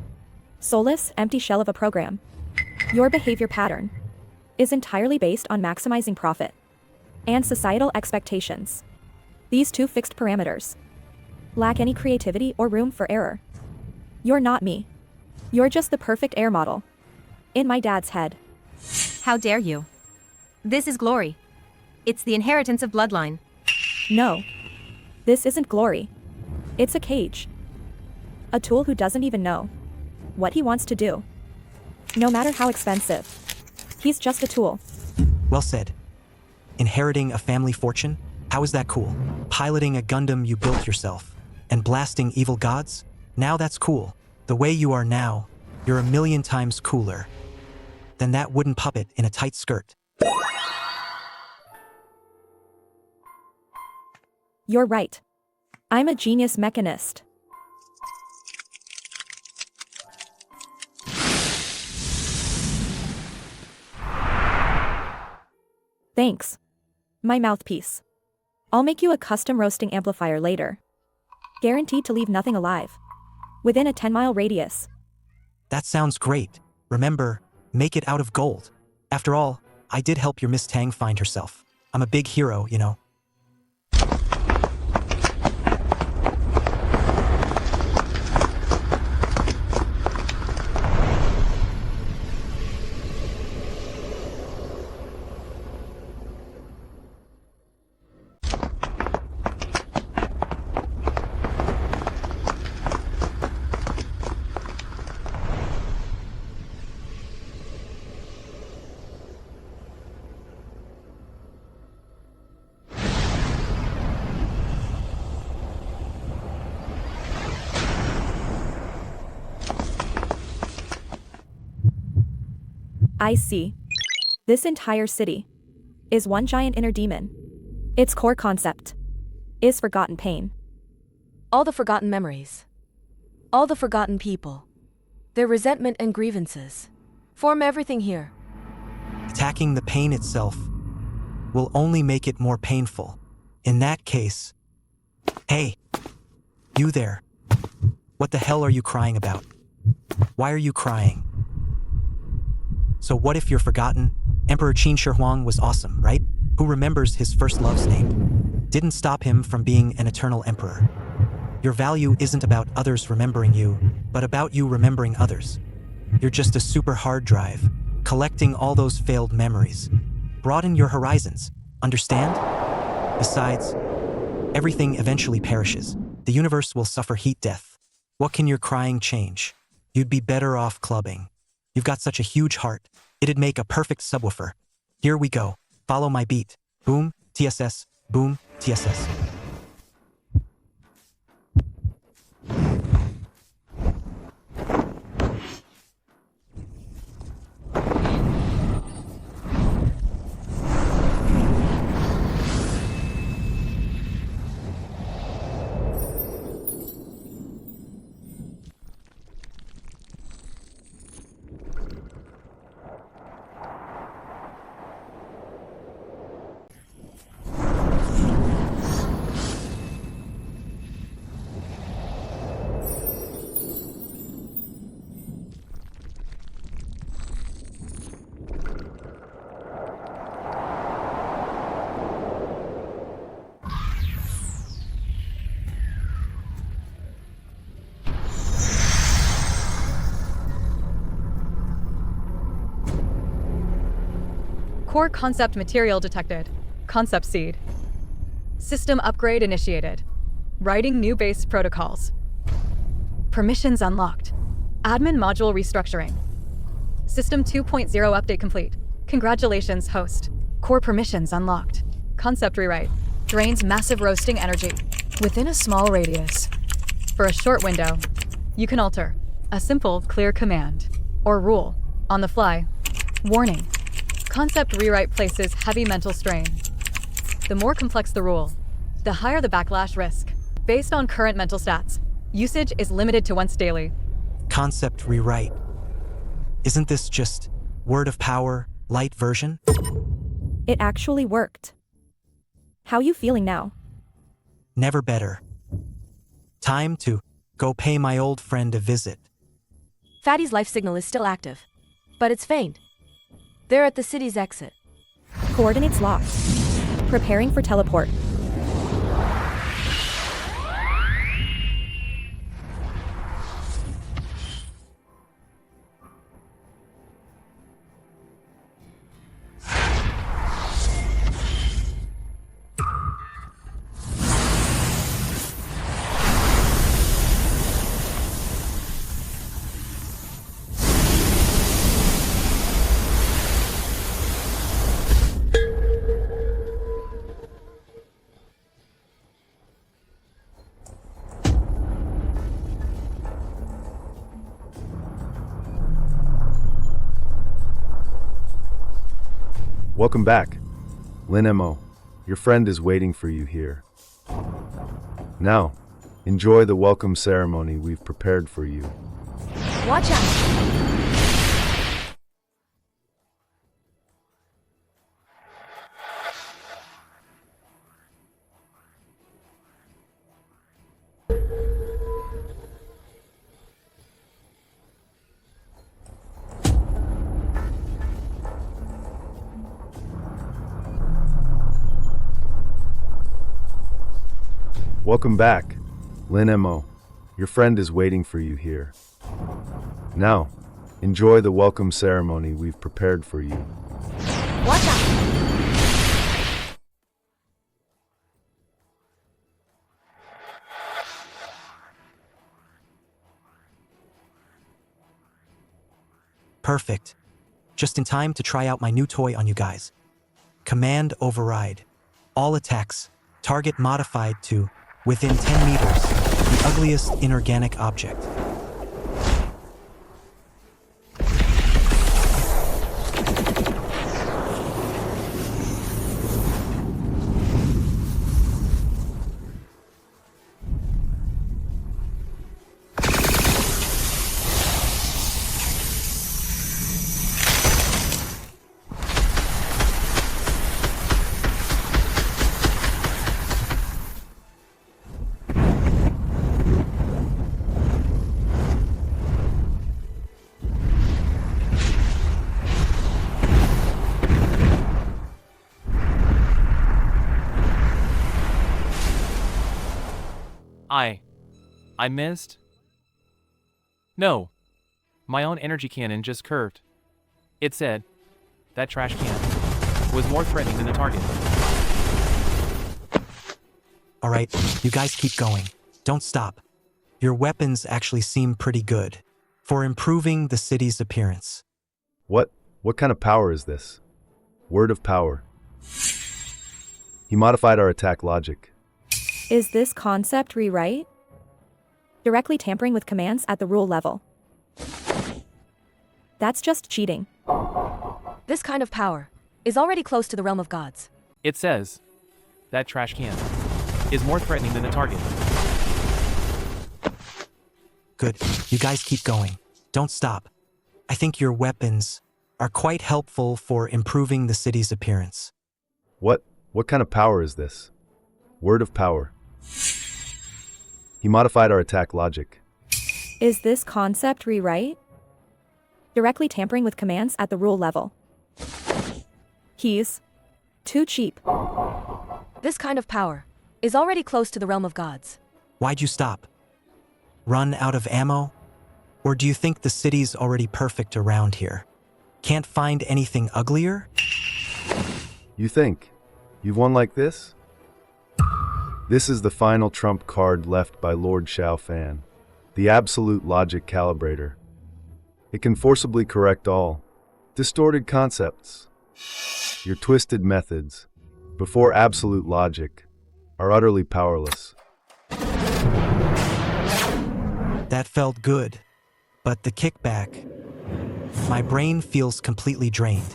soulless, empty shell of a program. Your behavior pattern is entirely based on maximizing profit and societal expectations. These two fixed parameters lack any creativity or room for error. You're not me. You're just the perfect air model in my dad's head. How dare you? This is glory. It's the inheritance of bloodline. No. This isn't glory. It's a cage. A tool who doesn't even know what he wants to do. No matter how expensive. He's just a tool. Well said. Inheriting a family fortune? How is that cool? Piloting a Gundam you built yourself and blasting evil gods? Now that's cool. The way you are now, you're a million times cooler than that wooden puppet in a tight skirt. You're right. I'm a genius mechanist. Thanks. My mouthpiece. I'll make you a custom roasting amplifier later. Guaranteed to leave nothing alive. Within a 10-mile radius. That sounds great. Remember, make it out of gold. After all, I did help your Miss Tang find herself. I'm a big hero, you know. I see. This entire city is one giant inner demon. Its core concept is forgotten pain. All the forgotten memories. All the forgotten people. Their resentment and grievances. Form everything here. Attacking the pain itself will only make it more painful. In that case... Hey! You there. What the hell are you crying about? Why are you crying? So what if you're forgotten? Emperor Qin Shi Huang was awesome, right? Who remembers his first love's name? Didn't stop him from being an eternal emperor. Your value isn't about others remembering you, but about you remembering others. You're just a super hard drive, collecting all those failed memories. Broaden your horizons, understand? Besides, everything eventually perishes. The universe will suffer heat death. What can your crying change? You'd be better off clubbing. You've got such a huge heart. It'd make a perfect subwoofer. Here we go. Follow my beat. Boom, TSS, boom, TSS. Core concept material detected. Concept seed. System upgrade initiated. Writing new base protocols. Permissions unlocked. Admin module restructuring. System 2.0 update complete. Congratulations, host. Core permissions unlocked. Concept rewrite. Drains massive roasting energy within a small radius. For a short window, you can alter a simple, clear command or rule on the fly. Warning. Concept rewrite places heavy mental strain. The more complex the rule, the higher the backlash risk. Based on current mental stats, usage is limited to once daily. Concept rewrite. Isn't this just word of power, light version? It actually worked. How you feeling now? Never better. Time to go pay my old friend a visit. Fatty's life signal is still active, but it's faint. They're at the city's exit. Coordinates locked. Preparing for teleport. Welcome back. Lin Mo, your friend is waiting for you here. Now, enjoy the welcome ceremony we've prepared for you. Watch out! Welcome back. Lin Mo, your friend is waiting for you here. Now, enjoy the welcome ceremony we've prepared for you. Watch out! Perfect. Just in time to try out my new toy on you guys. Command override. All attacks. Target modified to within 10 meters. The ugliest inorganic object. I missed? No. My own energy cannon just curved. It said, that trash can was more threatening than the target. Alright, you guys keep going. Don't stop. Your weapons actually seem pretty good for improving the city's appearance. What kind of power is this? Word of power. He modified our attack logic. Is this concept rewrite? Directly tampering with commands at the rule level. That's just cheating. This kind of power is already close to the realm of gods. It says, that trash can is more threatening than the target. Good. You guys keep going. Don't stop. I think your weapons are quite helpful for improving the city's appearance. What kind of power is this? Word of power. He modified our attack logic. Is this concept rewrite? Directly tampering with commands at the rule level. He's too cheap. This kind of power is already close to the realm of gods. Why'd you stop? Run out of ammo? Or do you think the city's already perfect around here? Can't find anything uglier? You think you've won like this? This is the final trump card left by Lord Xiaofan, the absolute logic calibrator. It can forcibly correct all distorted concepts. Your twisted methods, before absolute logic, are utterly powerless. That felt good, but the kickback. My brain feels completely drained.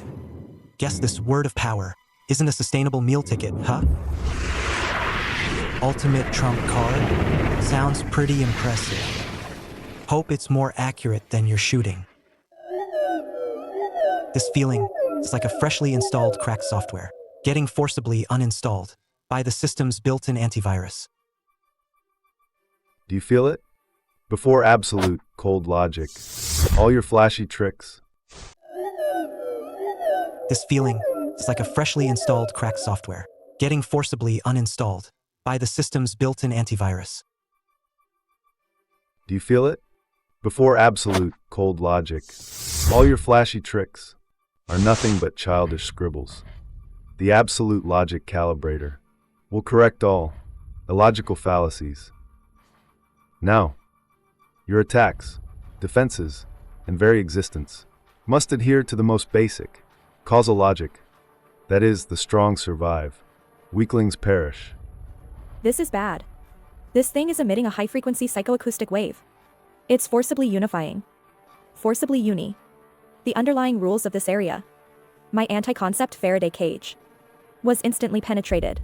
Guess this word of power isn't a sustainable meal ticket, huh? Ultimate trump card? Sounds pretty impressive. Hope it's more accurate than your shooting. This feeling is like a freshly installed cracked software, getting forcibly uninstalled by the system's built-in antivirus. Do you feel it? Before absolute cold logic, all your flashy tricks. This feeling is like a freshly installed cracked software, getting forcibly uninstalled by the system's built-in antivirus. Do you feel it? Before absolute cold logic, all your flashy tricks are nothing but childish scribbles. The absolute logic calibrator will correct all illogical fallacies. Now, your attacks, defenses, and very existence must adhere to the most basic causal logic. That is, the strong survive, weaklings perish. This is bad. This thing is emitting a high-frequency psychoacoustic wave. It's forcibly unifying. Forcibly uni. The underlying rules of this area. My anti-concept Faraday cage was instantly penetrated.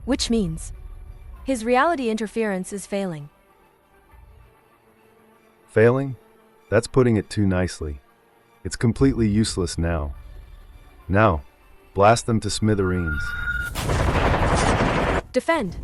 Which means his reality interference is failing. Failing? That's putting it too nicely. It's completely useless now. Now, blast them to smithereens. Defend.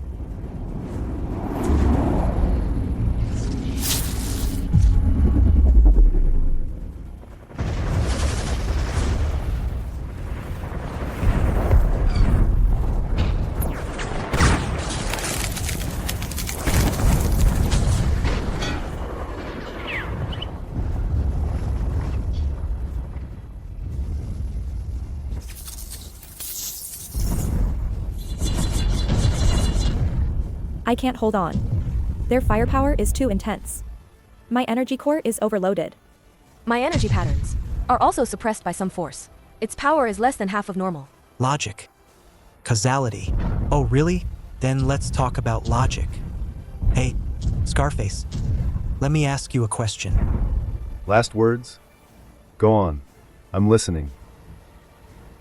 I can't hold on. Their firepower is too intense. My energy core is overloaded. My energy patterns are also suppressed by some force. Its power is less than half of normal. Logic. Causality. Oh, really? Then let's talk about logic. Hey, Scarface, let me ask you a question. Last words? Go on. I'm listening.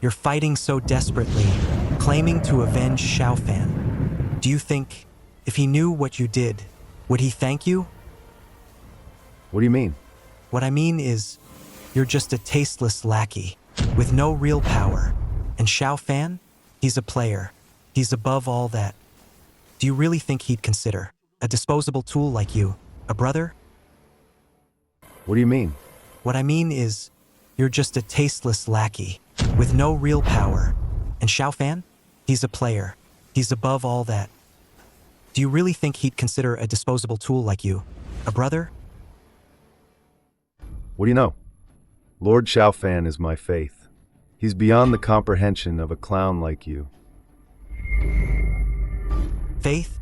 You're fighting so desperately, claiming to avenge Xiao Fan. Do you think, if he knew what you did, would he thank you? What do you mean? What I mean is, you're just a tasteless lackey, with no real power. And Xiao Fan? He's a player. He's above all that. Do you really think he'd consider a disposable tool like you a brother? What do you mean? What I mean is, you're just a tasteless lackey, with no real power. And Xiao Fan? He's a player. He's above all that. Do you really think he'd consider a disposable tool like you a brother? What do you know? Lord Xiao Fan is my faith. He's beyond the comprehension of a clown like you. Faith?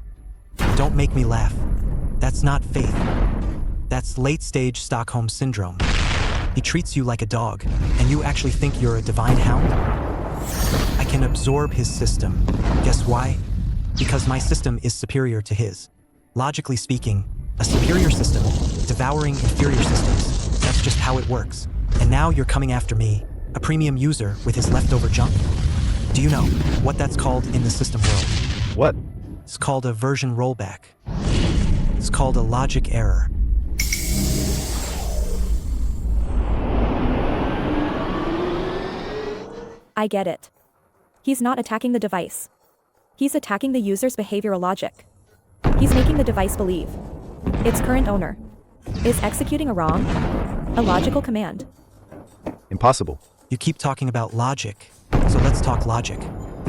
Don't make me laugh. That's not faith. That's late-stage Stockholm Syndrome. He treats you like a dog, and you actually think you're a divine hound? I can absorb his system. Guess why? Because my system is superior to his. Logically speaking, a superior system devouring inferior systems. That's just how it works. And now you're coming after me, a premium user with his leftover junk? Do you know what that's called in the system world? What? It's called a version rollback. It's called a logic error. I get it. He's not attacking the device. He's attacking the user's behavioral logic. He's making the device believe its current owner is executing a wrong, illogical command. Impossible. You keep talking about logic, so let's talk logic.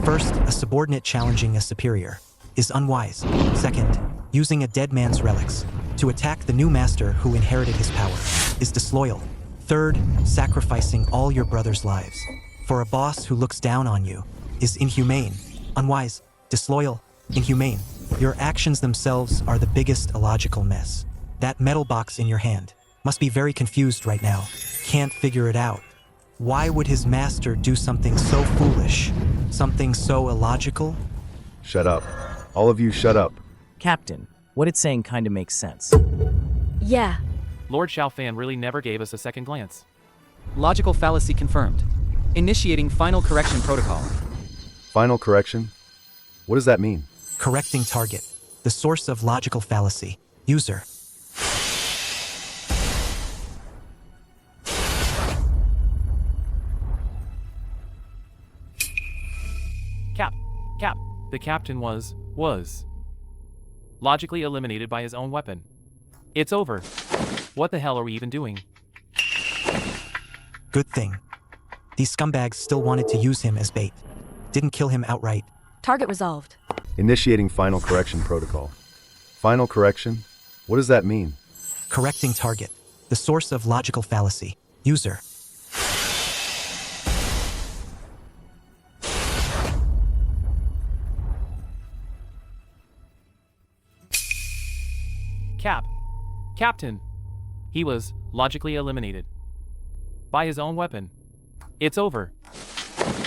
First, a subordinate challenging a superior is unwise. Second, using a dead man's relics to attack the new master who inherited his power is disloyal. Third, sacrificing all your brother's lives for a boss who looks down on you is inhumane, unwise, disloyal, inhumane. Your actions themselves are the biggest illogical mess. That metal box in your hand must be very confused right now. Can't figure it out. Why would his master do something so foolish? Something so illogical? Shut up. All of you shut up. Captain, what it's saying kinda makes sense. Yeah. Lord Xiao Fan really never gave us a second glance. Logical fallacy confirmed. Initiating final correction protocol. Final correction? What does that mean? Correcting target. The source of logical fallacy. User. Cap. The captain was logically eliminated by his own weapon. It's over. What the hell are we even doing? Good thing. These scumbags still wanted to use him as bait. Didn't kill him outright. Target resolved. Initiating final correction protocol. Final correction? What does that mean? Correcting target. The source of logical fallacy. User. Captain. He was logically eliminated by his own weapon. It's over.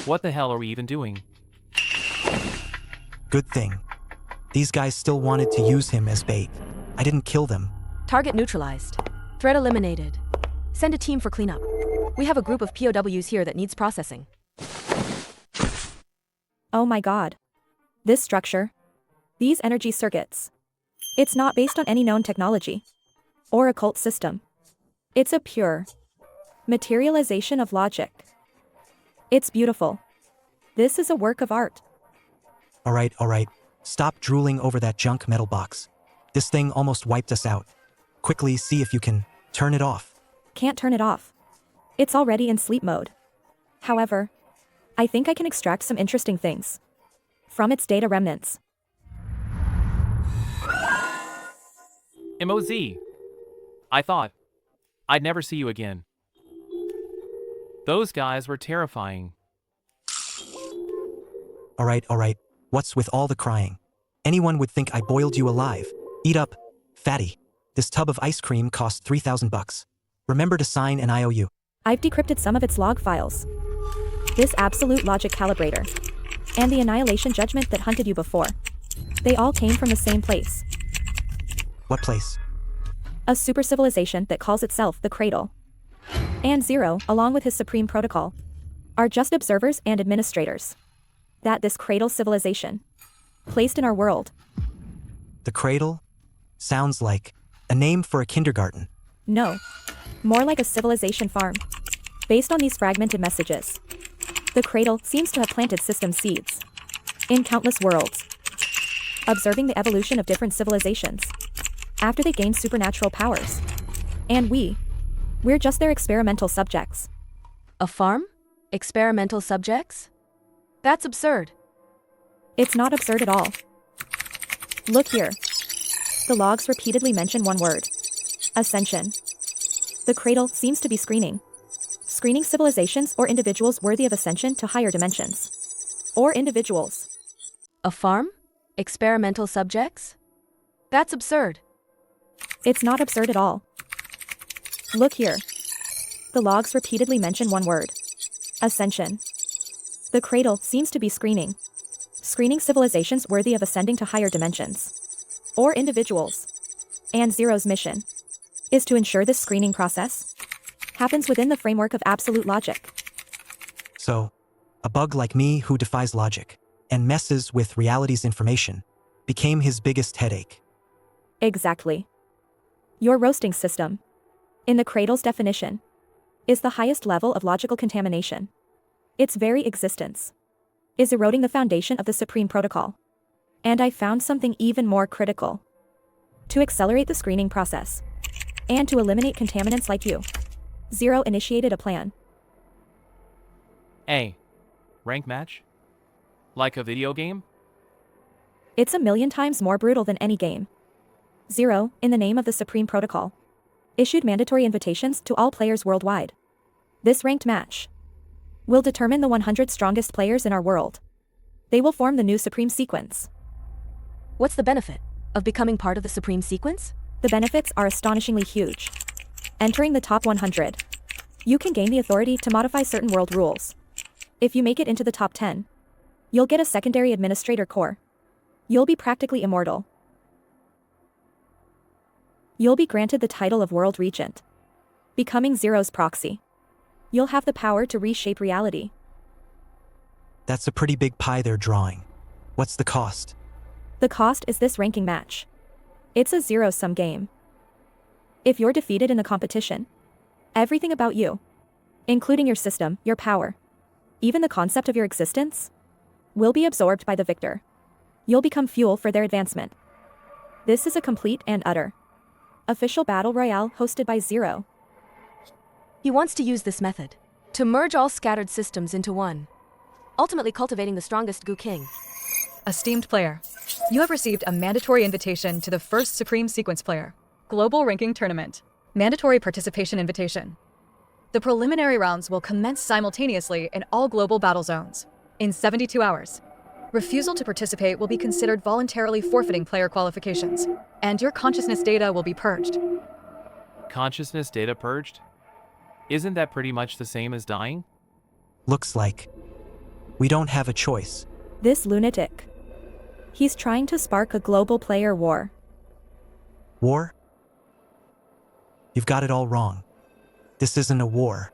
What the hell are we even doing? Good thing. These guys still wanted to use him as bait. I didn't kill them. Target neutralized. Threat eliminated. Send a team for cleanup. We have a group of POWs here that needs processing. Oh my god. This structure. These energy circuits. It's not based on any known technology. Or occult system. It's a pure materialization of logic. It's beautiful. This is a work of art. Alright. Stop drooling over that junk metal box. This thing almost wiped us out. Quickly see if you can turn it off. Can't turn it off. It's already in sleep mode. However, I think I can extract some interesting things from its data remnants. MOZ. I thought I'd never see you again. Those guys were terrifying. Alright. What's with all the crying? Anyone would think I boiled you alive. Eat up, fatty. This tub of ice cream cost $3,000. Remember to sign an IOU. I've decrypted some of its log files. This absolute logic calibrator. And the annihilation judgment that hunted you before. They all came from the same place. What place? A super civilization that calls itself the Cradle. And Zero, along with his supreme protocol, are just observers and administrators. That this Cradle civilization placed in our world. The Cradle? Sounds like a name for a kindergarten. No. More like a civilization farm. Based on these fragmented messages. The Cradle seems to have planted system seeds. In countless worlds. Observing the evolution of different civilizations. After they gained supernatural powers. And we're just their experimental subjects. A farm? Experimental subjects? That's absurd. It's not absurd at all. Look here. The logs repeatedly mention one word. Ascension. The Cradle seems to be screening civilizations or individuals worthy of ascension to higher dimensions. Or individuals. A farm? Experimental subjects? That's absurd. It's not absurd at all. Look here. The logs repeatedly mention one word. Ascension. The Cradle seems to be screening civilizations worthy of ascending to higher dimensions. Or individuals. And Zero's mission is to ensure this screening process happens within the framework of absolute logic. So, a bug like me who defies logic and messes with reality's information became his biggest headache. Exactly. Your roasting system, in the Cradle's definition, is the highest level of logical contamination. Its very existence is eroding the foundation of the Supreme Protocol. And I found something even more critical. To accelerate the screening process, and to eliminate contaminants like you, Zero initiated a plan. A rank match? Like a video game? It's 1,000,000 times more brutal than any game. Zero, in the name of the Supreme Protocol, issued mandatory invitations to all players worldwide. This ranked match will determine the 100 strongest players in our world. They will form the new Supreme Sequence. What's the benefit of becoming part of the Supreme Sequence? The benefits are astonishingly huge. Entering the top 100, you can gain the authority to modify certain world rules. If you make it into the top 10, you'll get a secondary administrator core. You'll be practically immortal. You'll be granted the title of World Regent, becoming Zero's proxy. You'll have the power to reshape reality. That's a pretty big pie they're drawing. What's the cost? The cost is this ranking match. It's a zero-sum game. If you're defeated in the competition, everything about you, including your system, your power, even the concept of your existence, will be absorbed by the victor. You'll become fuel for their advancement. This is a complete and utter official battle royale hosted by Zero. He wants to use this method to merge all scattered systems into one, ultimately cultivating the strongest Gu King. Esteemed player, you have received a mandatory invitation to the first Supreme Sequence Player Global Ranking Tournament. Mandatory participation invitation. The preliminary rounds will commence simultaneously in all global battle zones in 72 hours. Refusal to participate will be considered voluntarily forfeiting player qualifications, and your consciousness data will be purged. Consciousness data purged? Isn't that pretty much the same as dying? Looks like we don't have a choice. This lunatic. He's trying to spark a global player war. War? You've got it all wrong. This isn't a war.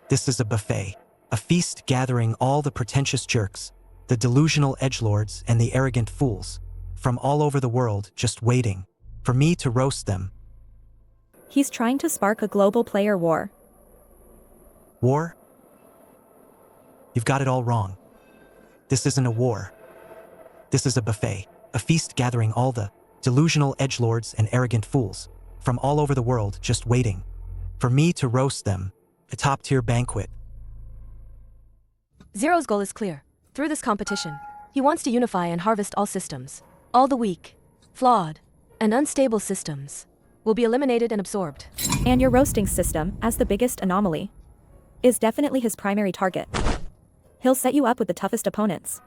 This is a buffet. A feast gathering all the pretentious jerks The delusional edgelords and the arrogant fools from all over the world just waiting for me to roast them. He's trying to spark a global player war. War? You've got it all wrong. This isn't a war. This is a buffet, a feast gathering all the delusional edgelords and arrogant fools from all over the world just waiting for me to roast them. A top-tier banquet. Zero's goal is clear. Through this competition, he wants to unify and harvest all systems. All the weak, flawed, and unstable systems will be eliminated and absorbed. And your roasting system, as the biggest anomaly, is definitely his primary target. He'll set you up with the toughest opponents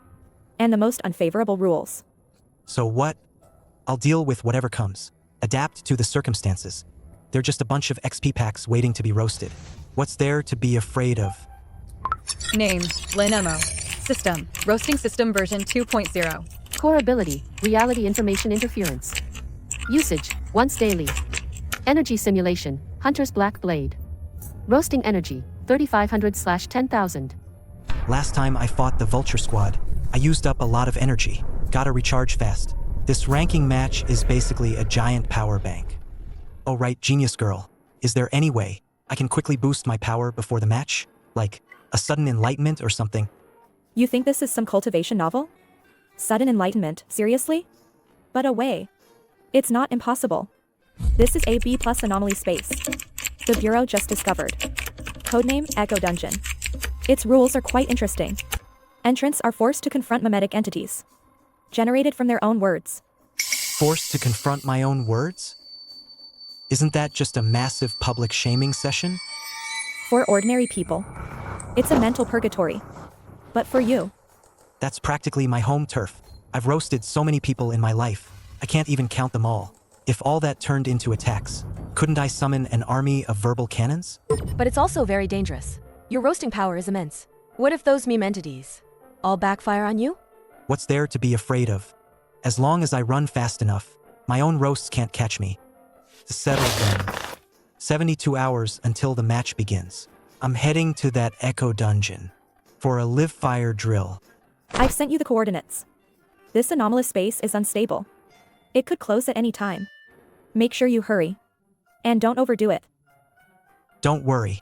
and the most unfavorable rules. So what? I'll deal with whatever comes. Adapt to the circumstances. They're just a bunch of XP packs waiting to be roasted. What's there to be afraid of? Name, LinMO. System, Roasting System version 2.0. Core ability, reality information interference. Usage, once daily. Energy simulation, Hunter's Black Blade. Roasting energy, 3500/10,000. Last time I fought the Vulture Squad, I used up a lot of energy. Gotta recharge fast. This ranking match is basically a giant power bank. Oh right, genius girl. Is there any way I can quickly boost my power before the match? Like, a sudden enlightenment or something? You think this is some cultivation novel? Sudden enlightenment, seriously? But away. It's not impossible. This is a B+ anomaly space. The Bureau just discovered. Codename Echo Dungeon. Its rules are quite interesting. Entrants are forced to confront mimetic entities, generated from their own words. Forced to confront my own words? Isn't that just a massive public shaming session? For ordinary people, it's a mental purgatory. But for you, that's practically my home turf. I've roasted so many people in my life, I can't even count them all. If all that turned into attacks, couldn't I summon an army of verbal cannons? But it's also very dangerous. Your roasting power is immense. What if those meme entities all backfire on you? What's there to be afraid of? As long as I run fast enough, my own roasts can't catch me. Settle then. 72 hours until the match begins. I'm heading to that Echo Dungeon for a live fire drill. I've sent you the coordinates. This anomalous space is unstable. It could close at any time. Make sure you hurry. And don't overdo it. Don't worry.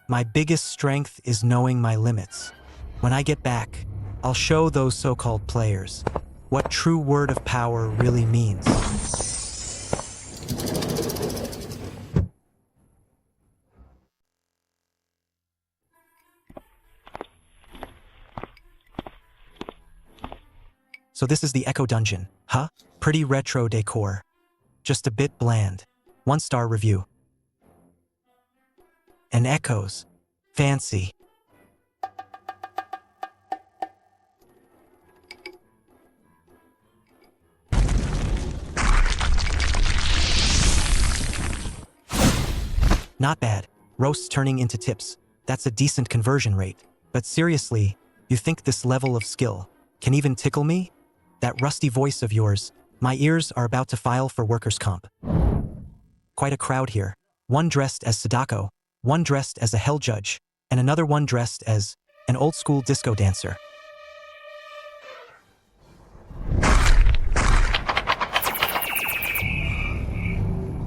My biggest strength is knowing my limits. When I get back, I'll show those so-called players what true word of power really means. So this is the Echo Dungeon, huh? Pretty retro decor. Just a bit bland. 1-star review. And echoes. Fancy. Not bad. Roasts turning into tips. That's a decent conversion rate. But seriously, you think this level of skill can even tickle me? That rusty voice of yours, my ears are about to file for workers' comp. Quite a crowd here. One dressed as Sadako, one dressed as a hell judge, and another one dressed as an old-school disco dancer.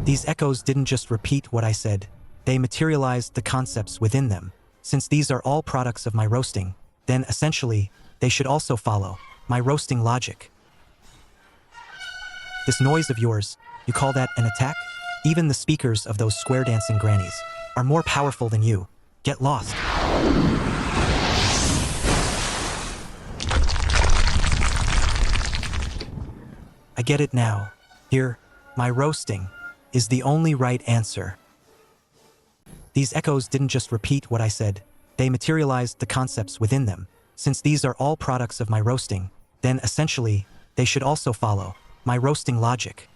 These echoes didn't just repeat what I said, they materialized the concepts within them. Since these are all products of my roasting, then essentially, they should also follow my roasting logic. This noise of yours, you call that an attack? Even the speakers of those square dancing grannies are more powerful than you. Get lost. I get it now. Here, my roasting is the only right answer. These echoes didn't just repeat what I said, they materialized the concepts within them. Since these are all products of my roasting, then essentially, they should also follow my roasting logic.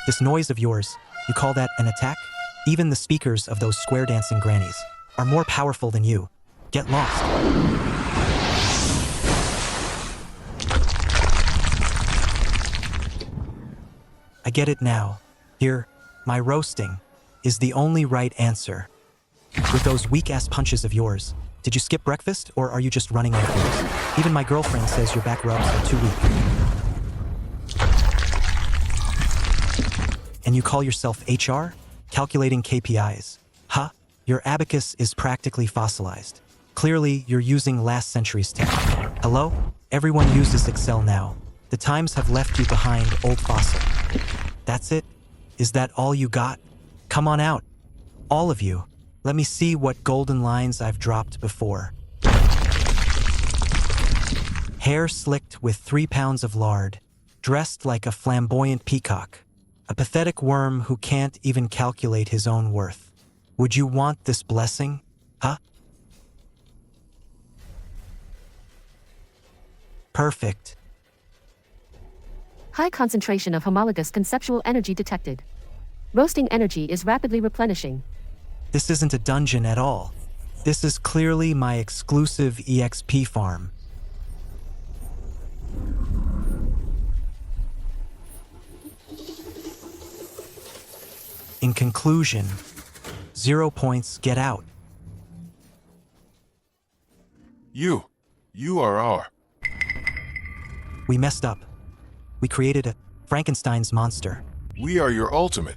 This noise of yours, you call that an attack? Even the speakers of those square dancing grannies are more powerful than you. Get lost. I get it now. Here, my roasting is the only right answer. With those weak-ass punches of yours, Did you skip breakfast, or are you just running on fumes? Even my girlfriend says your back rubs are too weak. And you call yourself HR? Calculating KPIs. Huh? Your abacus is practically fossilized. Clearly, you're using last century's tech. Hello? Everyone uses Excel now. The times have left you behind, old fossil. That's it? Is that all you got? Come on out. All of you. Let me see what golden lines I've dropped before. Hair slicked with 3 pounds of lard. Dressed like a flamboyant peacock. A pathetic worm who can't even calculate his own worth. Would you want this blessing? Huh? Perfect. High concentration of homologous conceptual energy detected. Roasting energy is rapidly replenishing. This isn't a dungeon at all. This is clearly my exclusive EXP farm. In conclusion, 0 points, get out. You are our. We messed up. We created a Frankenstein's monster. We are your ultimate.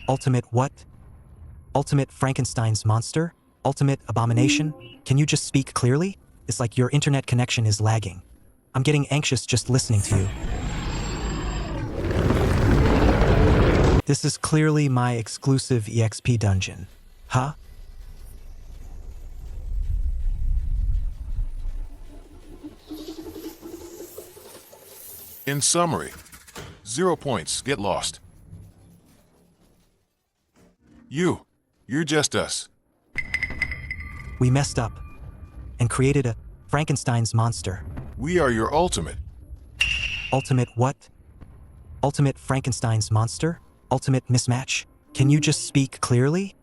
Ultimate what? Ultimate Frankenstein's monster? Ultimate abomination? Can you just speak clearly? It's like your internet connection is lagging. I'm getting anxious just listening to you. This is clearly my exclusive EXP dungeon. Huh? In summary, 0 points, get lost. You're just us. We messed up and created a Frankenstein's monster. We are your ultimate. Ultimate what? Ultimate Frankenstein's monster? Ultimate mismatch? Can you just speak clearly?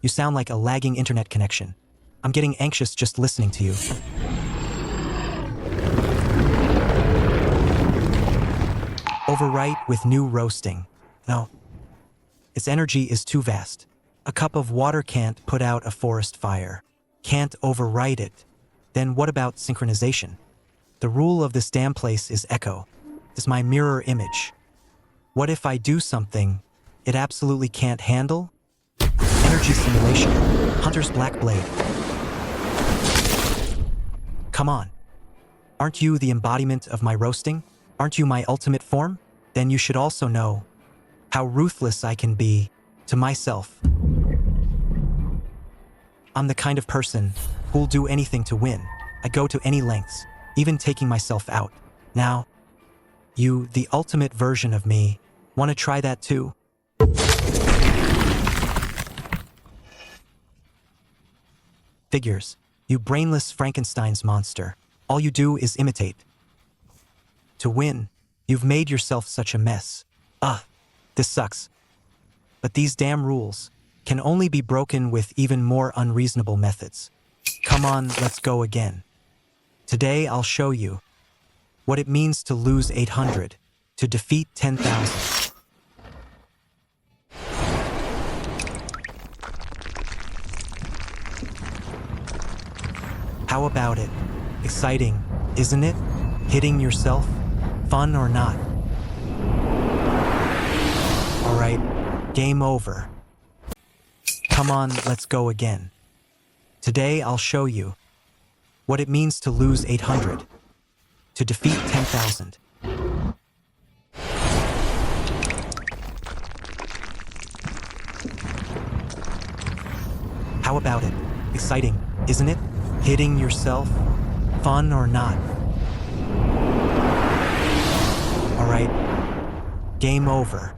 You sound like a lagging internet connection. I'm getting anxious just listening to you. Overwrite with new roasting. No. Its energy is too vast. A cup of water can't put out a forest fire. Can't overwrite it. Then what about synchronization? The rule of this damn place is echo. Is my mirror image. What if I do something it absolutely can't handle? Energy simulation. Hunter's Black Blade. Come on. Aren't you the embodiment of my roasting? Aren't you my ultimate form? Then you should also know how ruthless I can be to myself. I'm the kind of person who'll do anything to win. I go to any lengths, even taking myself out. Now, you, the ultimate version of me, want to try that too? Figures. You brainless Frankenstein's monster. All you do is imitate. To win, you've made yourself such a mess. This sucks. But these damn rules can only be broken with even more unreasonable methods. Come on, let's go again. Today I'll show you what it means to lose 800, to defeat 10,000. How about it? Exciting, isn't it? Hitting yourself? Fun or not? All right, game over. Come on, let's go again. Today I'll show you what it means to lose 800, to defeat 10,000. How about it? Exciting, isn't it? Hitting yourself? Fun or not? All right, game over.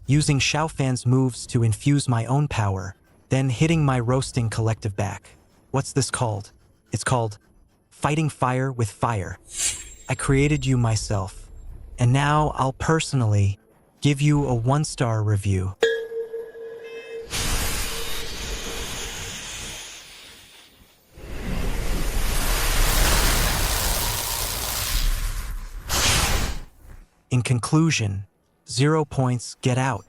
Using Xiaofan's moves to infuse my own power, then hitting my roasting collective back. What's this called? It's called fighting fire with fire. I created you myself, and now I'll personally give you a 1-star review. In conclusion, 0 points, get out.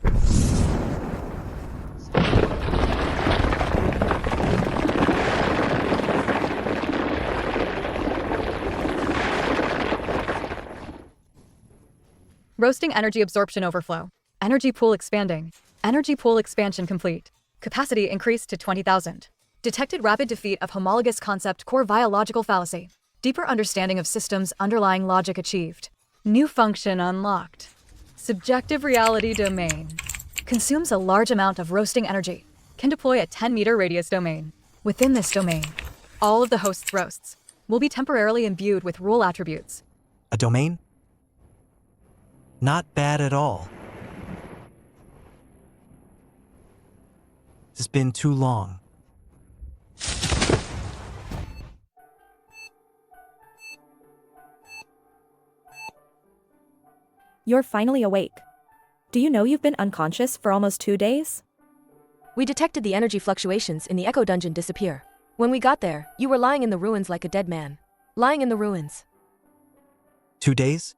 Roasting energy absorption overflow. Energy pool expanding. Energy pool expansion complete. Capacity increased to 20,000. Detected rapid defeat of homologous concept core via logical fallacy. Deeper understanding of systems underlying logic achieved. New function unlocked. Subjective reality domain. Consumes a large amount of roasting energy. Can deploy a 10-meter radius domain. Within this domain, all of the host's roasts will be temporarily imbued with rule attributes. A domain? Not bad at all. It's been too long. You're finally awake. Do you know you've been unconscious for almost 2 days? We detected the energy fluctuations in the Echo Dungeon disappear. When we got there, you were lying in the ruins like a dead man. Lying in the ruins. 2 days?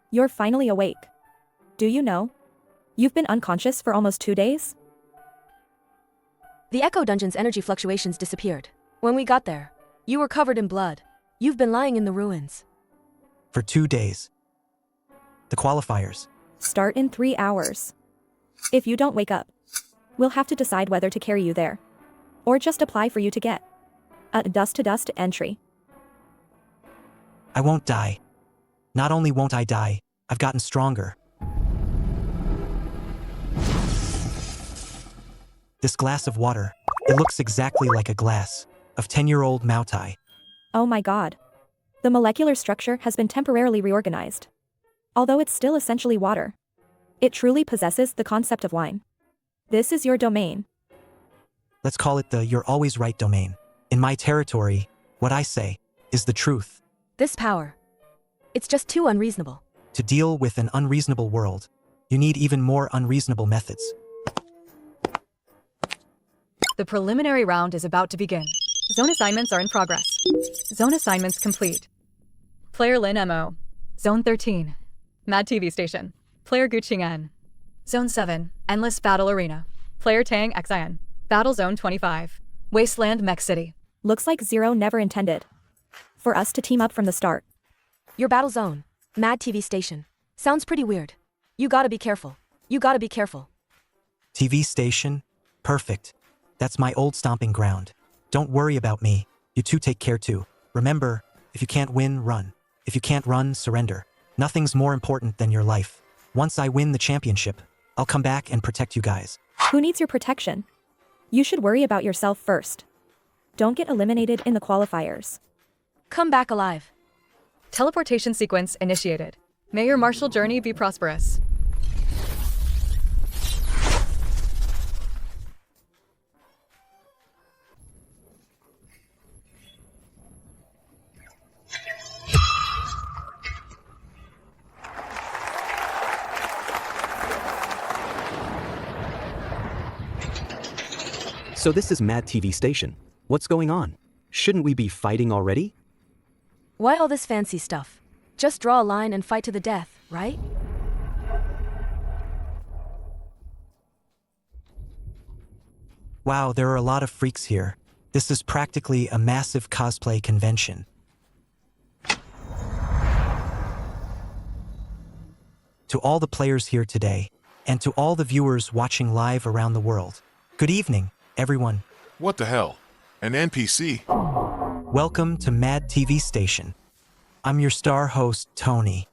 You're finally awake. Do you know? You've been unconscious for almost 2 days? The Echo Dungeon's energy fluctuations disappeared. When we got there, you were covered in blood. You've been lying in the ruins. For 2 days. The qualifiers. Start in 3 hours. If you don't wake up, we'll have to decide whether to carry you there. Or just apply for you to get a dust-to-dust entry. I won't die. Not only won't I die, I've gotten stronger. This glass of water, it looks exactly like a glass of 10-year-old Mautai. Oh my god. The molecular structure has been temporarily reorganized. Although it's still essentially water, it truly possesses the concept of wine. This is your domain. Let's call it the "you're always right" domain. In my territory, what I say is the truth. This power, it's just too unreasonable. To deal with an unreasonable world, you need even more unreasonable methods. The preliminary round is about to begin. Zone assignments are in progress. Zone assignments complete. Player Lin MO. Zone 13. Mad TV Station. Player Guqing N. Zone 7. Endless Battle Arena. Player Tang XIN. Battle Zone 25. Wasteland Mech City. Looks like Zero never intended for us to team up from the start. Your battle zone. Mad TV Station. Sounds pretty weird. You gotta be careful. You gotta be careful. TV station? Perfect. That's my old stomping ground. Don't worry about me. You two take care too. Remember, if you can't win, run. If you can't run, surrender. Nothing's more important than your life. Once I win the championship, I'll come back and protect you guys. Who needs your protection? You should worry about yourself first. Don't get eliminated in the qualifiers. Come back alive. Teleportation sequence initiated. May your martial journey be prosperous. So this is Mad TV Station. What's going on? Shouldn't we be fighting already? Why all this fancy stuff? Just draw a line and fight to the death, right? Wow, there are a lot of freaks here. This is practically a massive cosplay convention. To all the players here today, and to all the viewers watching live around the world, good evening, everyone. What the hell? An NPC? Welcome to Mad TV Station. I'm your star host, Tony.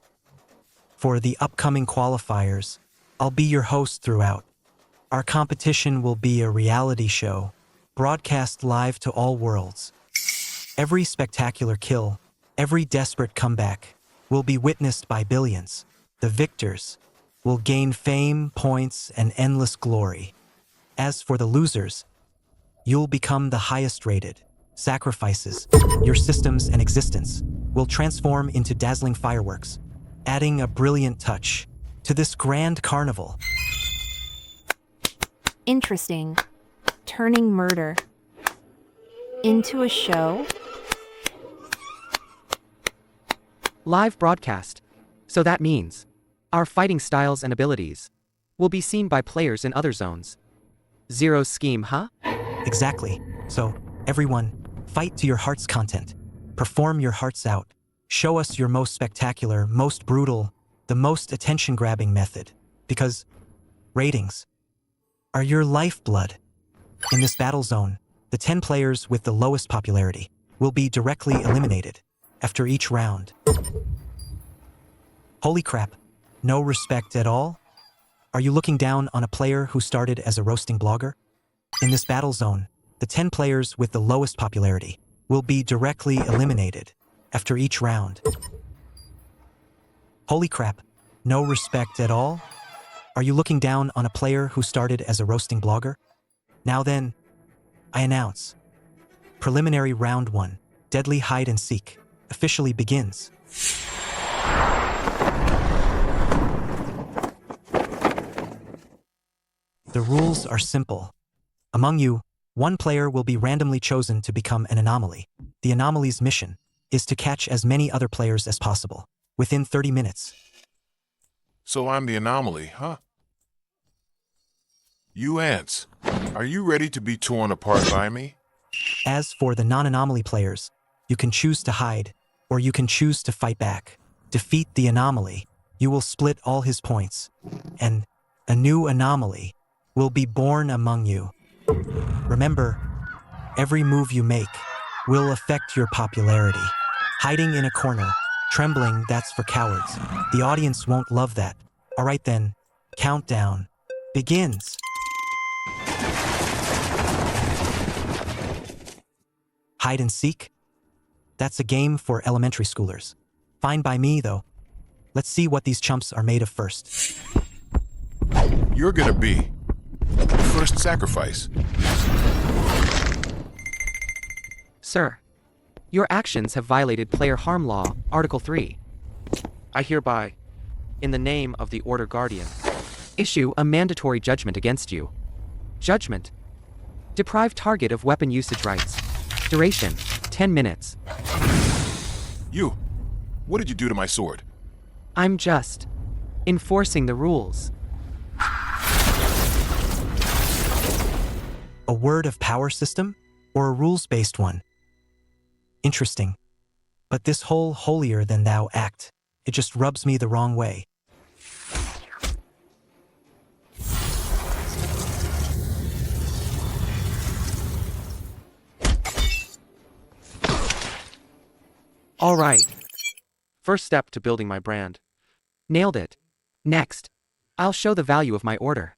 For the upcoming qualifiers, I'll be your host throughout. Our competition will be a reality show, broadcast live to all worlds. Every spectacular kill, every desperate comeback, will be witnessed by billions. The victors will gain fame, points, and endless glory. As for the losers, you'll become the highest rated. Sacrifices, your systems and existence, will transform into dazzling fireworks, adding a brilliant touch to this grand carnival. Interesting. Turning murder Into a show? Live broadcast. So that means our fighting styles and abilities will be seen by players in other zones. Zero scheme, huh? Exactly. So, everyone, fight to your heart's content. Perform your hearts out. Show us your most spectacular, most brutal, the most attention-grabbing method. Because ratings are your lifeblood. In this battle zone, the 10 players with the lowest popularity will be directly eliminated after each round. Holy crap, no respect at all? Are you looking down on a player who started as a roasting blogger? In this battle zone, the 10 players with the lowest popularity will be directly eliminated after each round. Holy crap, no respect at all? Are you looking down on a player who started as a roasting blogger? Now then, I announce. Preliminary Round 1, Deadly Hide and Seek, officially begins. The rules are simple. Among you, one player will be randomly chosen to become an anomaly. The anomaly's mission is to catch as many other players as possible, within 30 minutes. So I'm the anomaly, huh? You ants, are you ready to be torn apart by me? As for the non-anomaly players, you can choose to hide, or you can choose to fight back. Defeat the anomaly, you will split all his points, and a new anomaly will be born among you. Remember, every move you make will affect your popularity. Hiding in a corner, trembling, that's for cowards. The audience won't love that. All right then, countdown begins. Hide and seek? That's a game for elementary schoolers. Fine by me, though. Let's see what these chumps are made of first. You're gonna be the first sacrifice. Sir, your actions have violated Player Harm Law, Article 3. I hereby, in the name of the Order Guardian, issue a mandatory judgment against you. Judgment. Deprive target of weapon usage rights. Duration, 10 minutes. You, what did you do to my sword? I'm just enforcing the rules. A word of power system, or a rules-based one? Interesting. But this whole holier-than-thou act, it just rubs me the wrong way. All right. First step to building my brand. Nailed it. Next, I'll show the value of my order.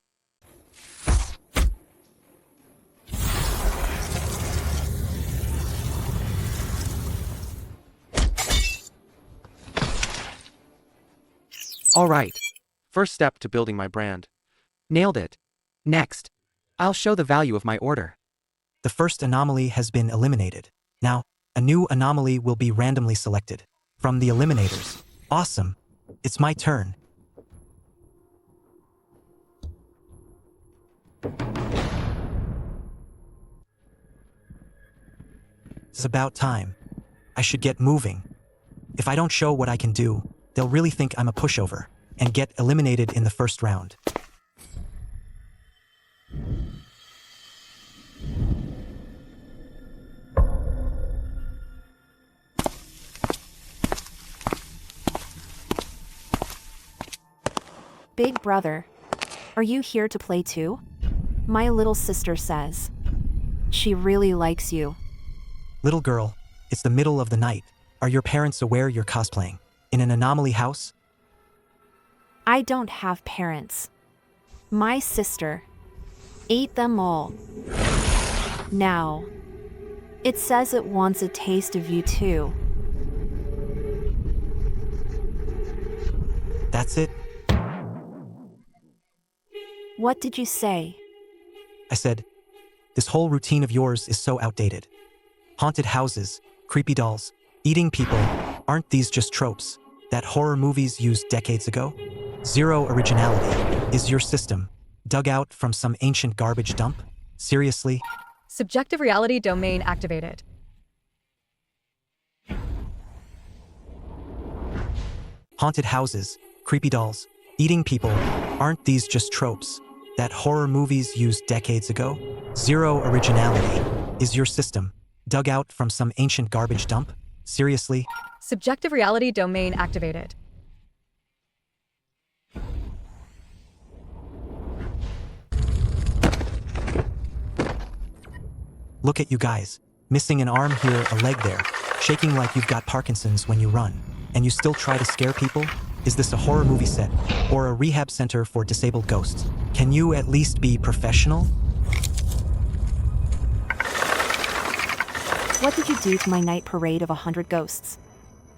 All right. First step to building my brand. Nailed it. Next, I'll show the value of my order. The first anomaly has been eliminated. Now, a new anomaly will be randomly selected from the eliminators. Awesome. It's my turn. It's about time. I should get moving. If I don't show what I can do, they'll really think I'm a pushover and get eliminated in the first round. Big brother, are you here to play too? My little sister says she really likes you. Little girl, it's the middle of the night. Are your parents aware you're cosplaying in an anomaly house? I don't have parents. My sister ate them all. Now, it says it wants a taste of you too. That's it? What did you say? I said, this whole routine of yours is so outdated. Haunted houses, creepy dolls, eating people, aren't these just tropes that horror movies used decades ago? Zero originality. Is your system dug out from some ancient garbage dump? Seriously? Subjective reality domain activated. Haunted houses, creepy dolls, eating people, aren't these just tropes that horror movies used decades ago? Zero originality. Is your system dug out from some ancient garbage dump? Seriously? Subjective reality domain activated. Look at you guys. Missing an arm here, a leg there. Shaking like you've got Parkinson's when you run. And you still try to scare people? Is this a horror movie set? Or a rehab center for disabled ghosts? Can you at least be professional? What did you do to my night parade of 100 ghosts?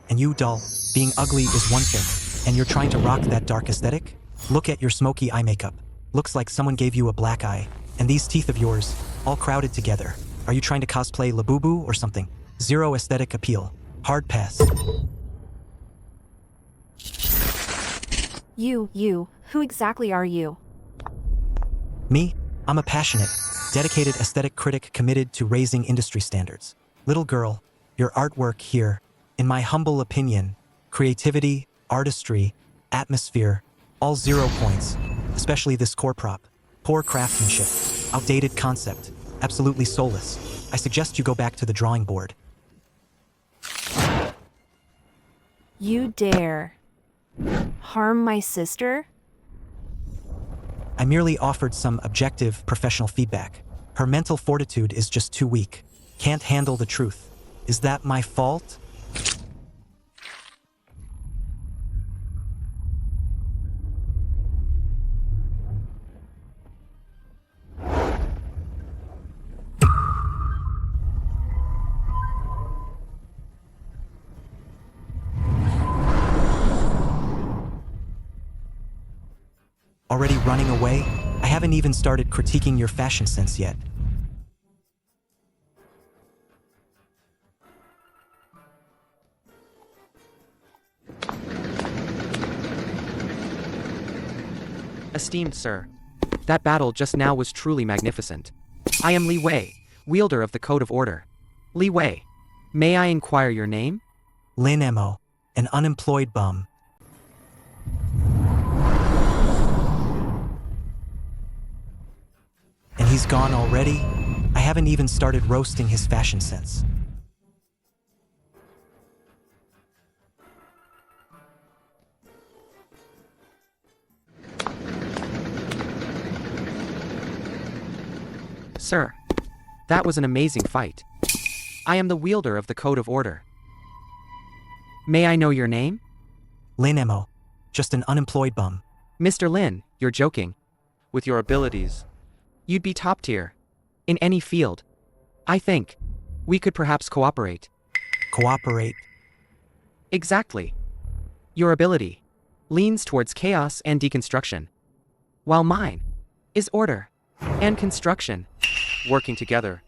And you, doll, being ugly is one thing. And you're trying to rock that dark aesthetic? Look at your smoky eye makeup. Looks like someone gave you a black eye. And these teeth of yours, all crowded together. Are you trying to cosplay Labubu or something? Zero aesthetic appeal. Hard pass. You, who exactly are you? Me? I'm a passionate, dedicated aesthetic critic committed to raising industry standards. Little girl, your artwork here, in my humble opinion, creativity, artistry, atmosphere, all 0 points, especially this core prop. Poor craftsmanship, outdated concept, absolutely soulless. I suggest you go back to the drawing board. You dare harm my sister? I merely offered some objective, professional feedback. Her mental fortitude is just too weak. Can't handle the truth. Is that my fault? Already running away? I haven't even started critiquing your fashion sense yet. Esteemed sir, that battle just now was truly magnificent. I am Li Wei, wielder of the Code of Order. Li Wei, may I inquire your name? Lin Mo, an unemployed bum. And he's gone already? I haven't even started roasting his fashion sense. Sir, that was an amazing fight. I am the wielder of the Code of Order. May I know your name? Lin Mo, just an unemployed bum. Mr. Lin, you're joking. With your abilities, you'd be top tier. In any field. I think we could perhaps cooperate. Cooperate? Exactly. Your ability leans towards chaos and deconstruction, while mine is order and construction. Working together,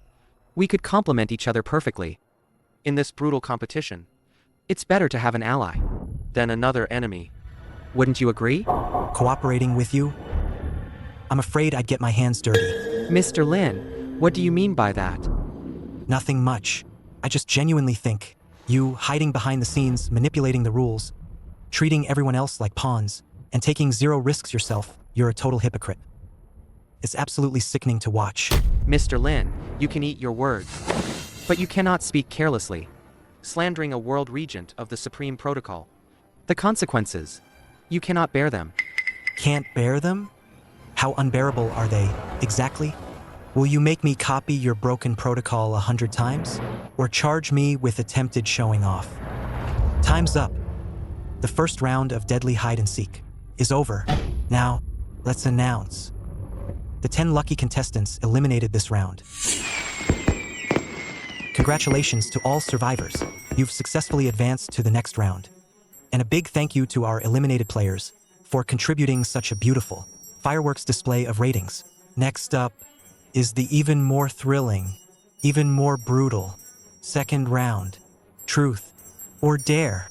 we could complement each other perfectly. In this brutal competition, it's better to have an ally than another enemy. Wouldn't you agree? Cooperating with you? I'm afraid I'd get my hands dirty. Mr. Lin, what do you mean by that? Nothing much. I just genuinely think you hiding behind the scenes, manipulating the rules, treating everyone else like pawns, and taking 0 risks yourself, you're a total hypocrite. It's absolutely sickening to watch. Mr. Lin, you can eat your words, but you cannot speak carelessly, slandering a world regent of the Supreme Protocol. The consequences, you cannot bear them. Can't bear them? How unbearable are they, exactly? Will you make me copy your broken protocol 100 times? Or charge me with attempted showing off? Time's up. The first round of Deadly Hide and Seek is over. Now, let's announce. The 10 lucky contestants eliminated this round. Congratulations to all survivors. You've successfully advanced to the next round. And a big thank you to our eliminated players for contributing such a beautiful fireworks display of ratings. Next up is the even more thrilling, even more brutal second round. Truth or Dare?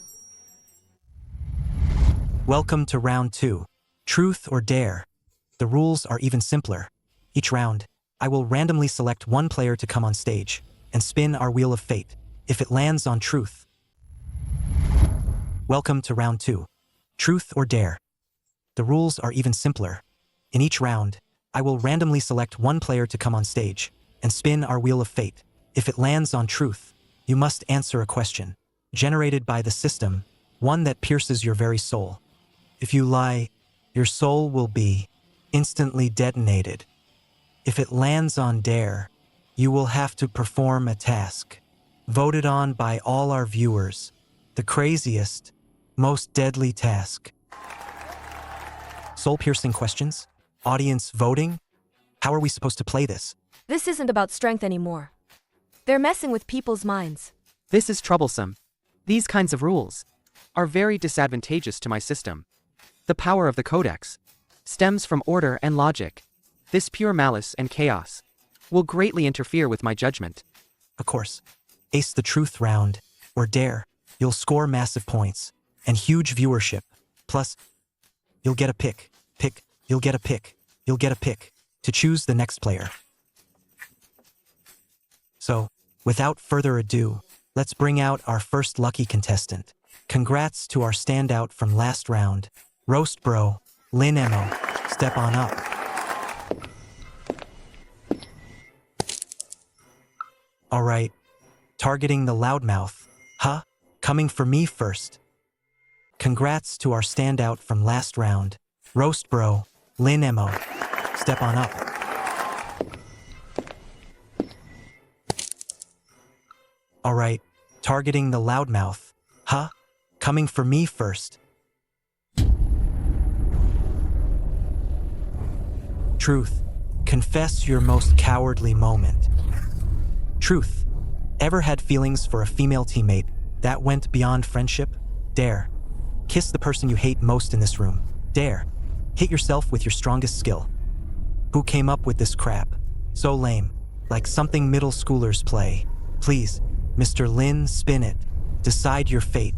Welcome to round 2. Truth or Dare. The rules are even simpler. Each round, I will randomly select one player to come on stage and spin our wheel of fate. If it lands on truth. Welcome to round 2. Truth or dare. The rules are even simpler. In each round, I will randomly select one player to come on stage and spin our wheel of fate. If it lands on truth, you must answer a question generated by the system, one that pierces your very soul. If you lie, your soul will be instantly detonated. If it lands on dare, you will have to perform a task voted on by all our viewers, the craziest, most deadly task. Soul-piercing questions? Audience voting? How are we supposed to play this? This isn't about strength anymore. They're messing with people's minds. This is troublesome. These kinds of rules are very disadvantageous to my system. The power of the codex stems from order and logic. This pure malice and chaos will greatly interfere with my judgment. Of course. Ace the truth round, or dare, you'll score massive points and huge viewership. Plus, you'll get a pick, you'll get a pick to choose the next player. So, without further ado, let's bring out our first lucky contestant. Congrats to our standout from last round, Roast Bro, Lin Emo. Step on up. All right. Targeting the loudmouth. Huh? Coming for me first. Congrats to our standout from last round, Roast Bro, Lin Emo. Step on up. All right. Targeting the loudmouth. Huh? Coming for me first. Truth. Confess your most cowardly moment. Truth. Ever had feelings for a female teammate that went beyond friendship? Dare. Kiss the person you hate most in this room. Dare. Hit yourself with your strongest skill. Who came up with this crap? So lame. Like something middle schoolers play. Please, Mr. Lin, spin it. Decide your fate.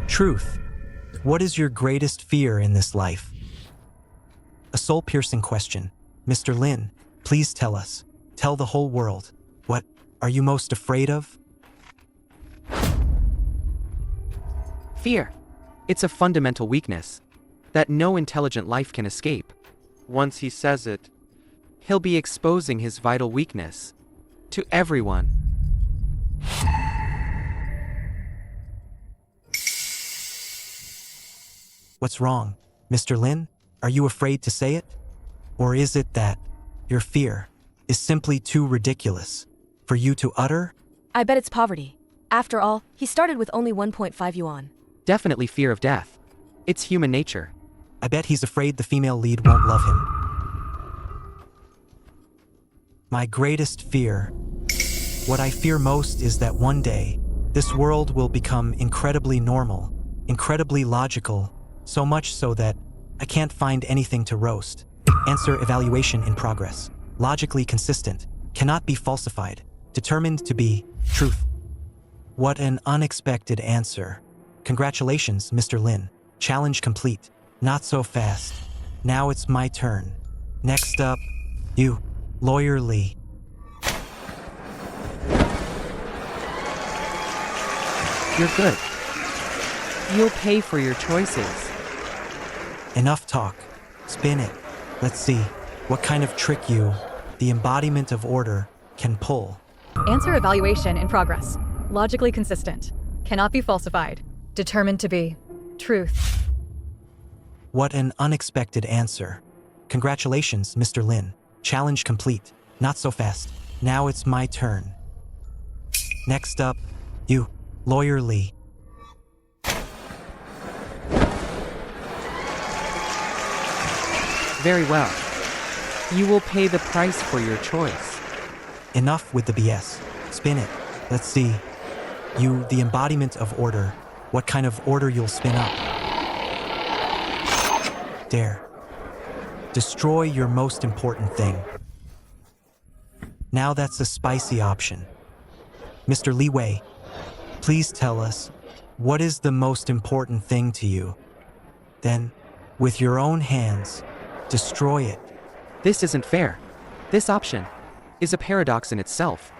Truth. What is your greatest fear in this life? A soul-piercing question. Mr. Lin, please tell us. Tell the whole world. What are you most afraid of? Fear. It's a fundamental weakness that no intelligent life can escape. Once he says it, he'll be exposing his vital weakness to everyone. What's wrong, Mr. Lin? Are you afraid to say it? Or is it that your fear is simply too ridiculous for you to utter? I bet it's poverty. After all, he started with only 1.5 yuan. Definitely fear of death. It's human nature. I bet he's afraid the female lead won't love him. My greatest fear, what I fear most is that one day, this world will become incredibly normal, incredibly logical, so much so that I can't find anything to roast. Answer evaluation in progress. Logically consistent. Cannot be falsified. Determined to be truth. What an unexpected answer. Congratulations, Mr. Lin. Challenge complete. Not so fast. Now it's my turn. Next up, you, Lawyer Lee. You're good. You'll pay for your choices. Enough talk. Spin it. Let's see what kind of trick you, the embodiment of order, can pull. Answer evaluation in progress. Logically consistent. Cannot be falsified. Determined to be truth. What an unexpected answer. Congratulations, Mr. Lin. Challenge complete. Not so fast. Now it's my turn. Next up, you, Lawyer Lee. Very well. You will pay the price for your choice. Enough with the BS. Spin it. Let's see. You, the embodiment of order. What kind of order you'll spin up? Dare. Destroy your most important thing. Now that's a spicy option. Mr. Li Wei, please tell us, what is the most important thing to you? Then, With your own hands. Destroy it. This isn't fair. This option is a paradox in itself.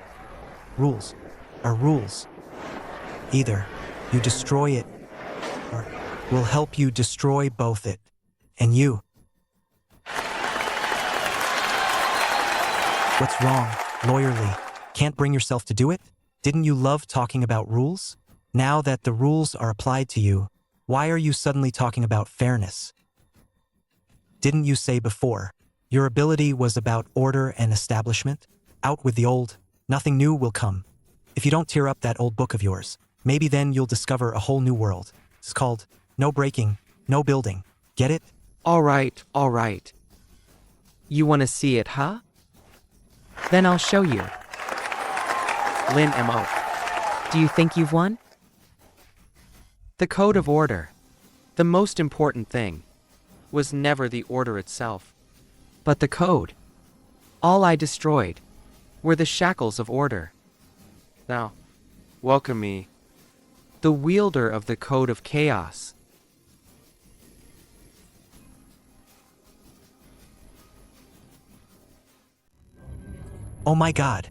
Rules are rules. Either you destroy it, or we'll help you destroy both it and you. What's wrong, lawyerly? Can't bring yourself to do it? Didn't you love talking about rules? Now that the rules are applied to you, why are you suddenly talking about fairness? Didn't you say before, your ability was about order and establishment? Out with the old, nothing new will come. If you don't tear up that old book of yours, maybe then you'll discover a whole new world. It's called no breaking, no building. Get it? All right. You want to see it, huh? Then I'll show you. Lin Mo. Do you think you've won? The code of order. The most important thing was never the order itself, but the code. All I destroyed were the shackles of order. Now, welcome me, the wielder of the code of chaos. Oh my god.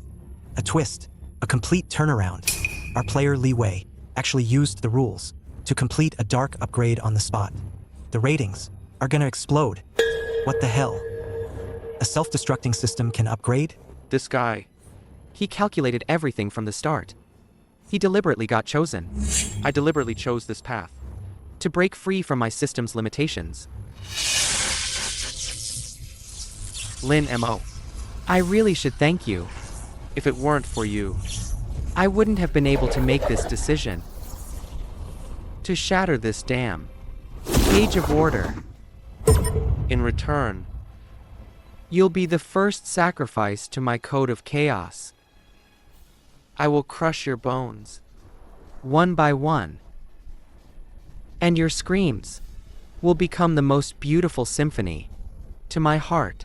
A twist. A complete turnaround. Our player Li Wei actually used the rules to complete a dark upgrade on the spot. The ratings are gonna explode. What the hell? A self-destructing system can upgrade? This guy, he calculated everything from the start. He deliberately got chosen. I deliberately chose this path to break free from my system's limitations. Lin Mo. I really should thank you. If it weren't for you, I wouldn't have been able to make this decision. To shatter this dam. Cage of order. In return, you'll be the first sacrifice to my code of chaos. I will crush your bones, one by one. And your screams will become the most beautiful symphony to my heart.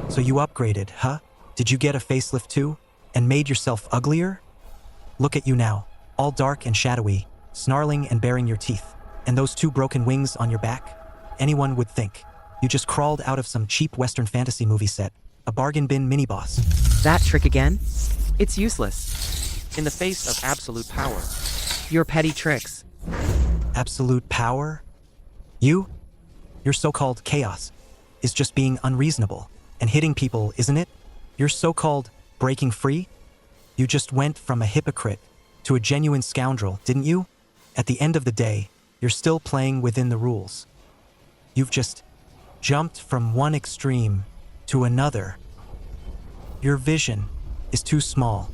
So you upgraded, huh? Did you get a facelift too? And made yourself uglier? Look at you now, all dark and shadowy, snarling and baring your teeth. And those two broken wings on your back? Anyone would think you just crawled out of some cheap Western fantasy movie set, a bargain bin mini-boss. That trick again? It's useless. In the face of absolute power. Your petty tricks. Absolute power? Your so-called chaos is just being unreasonable and hitting people, isn't it? Your so-called breaking free? You just went from a hypocrite to a genuine scoundrel, didn't you? At the end of the day, you're still playing within the rules. You've just jumped from one extreme to another. Your vision is too small.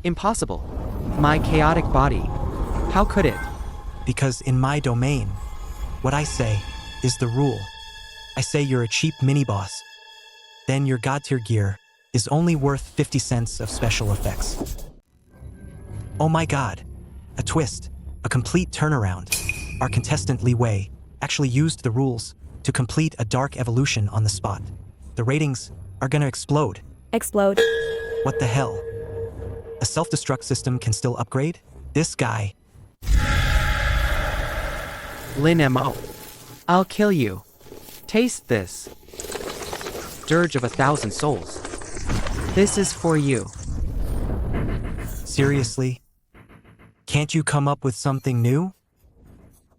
Impossible. My chaotic body. How could it? Because in my domain, what I say is the rule. I say you're a cheap mini-boss. Then your god-tier gear is only worth 50 cents of special effects. Oh my god. A twist. A complete turnaround. Our contestant Li Wei actually used the rules to complete a dark evolution on the spot. The ratings are gonna explode. Explode. What the hell? A self-destruct system can still upgrade? This guy. Lin Mo. I'll kill you. Taste this. Dirge of 1,000 souls. This is for you. Seriously? Can't you come up with something new?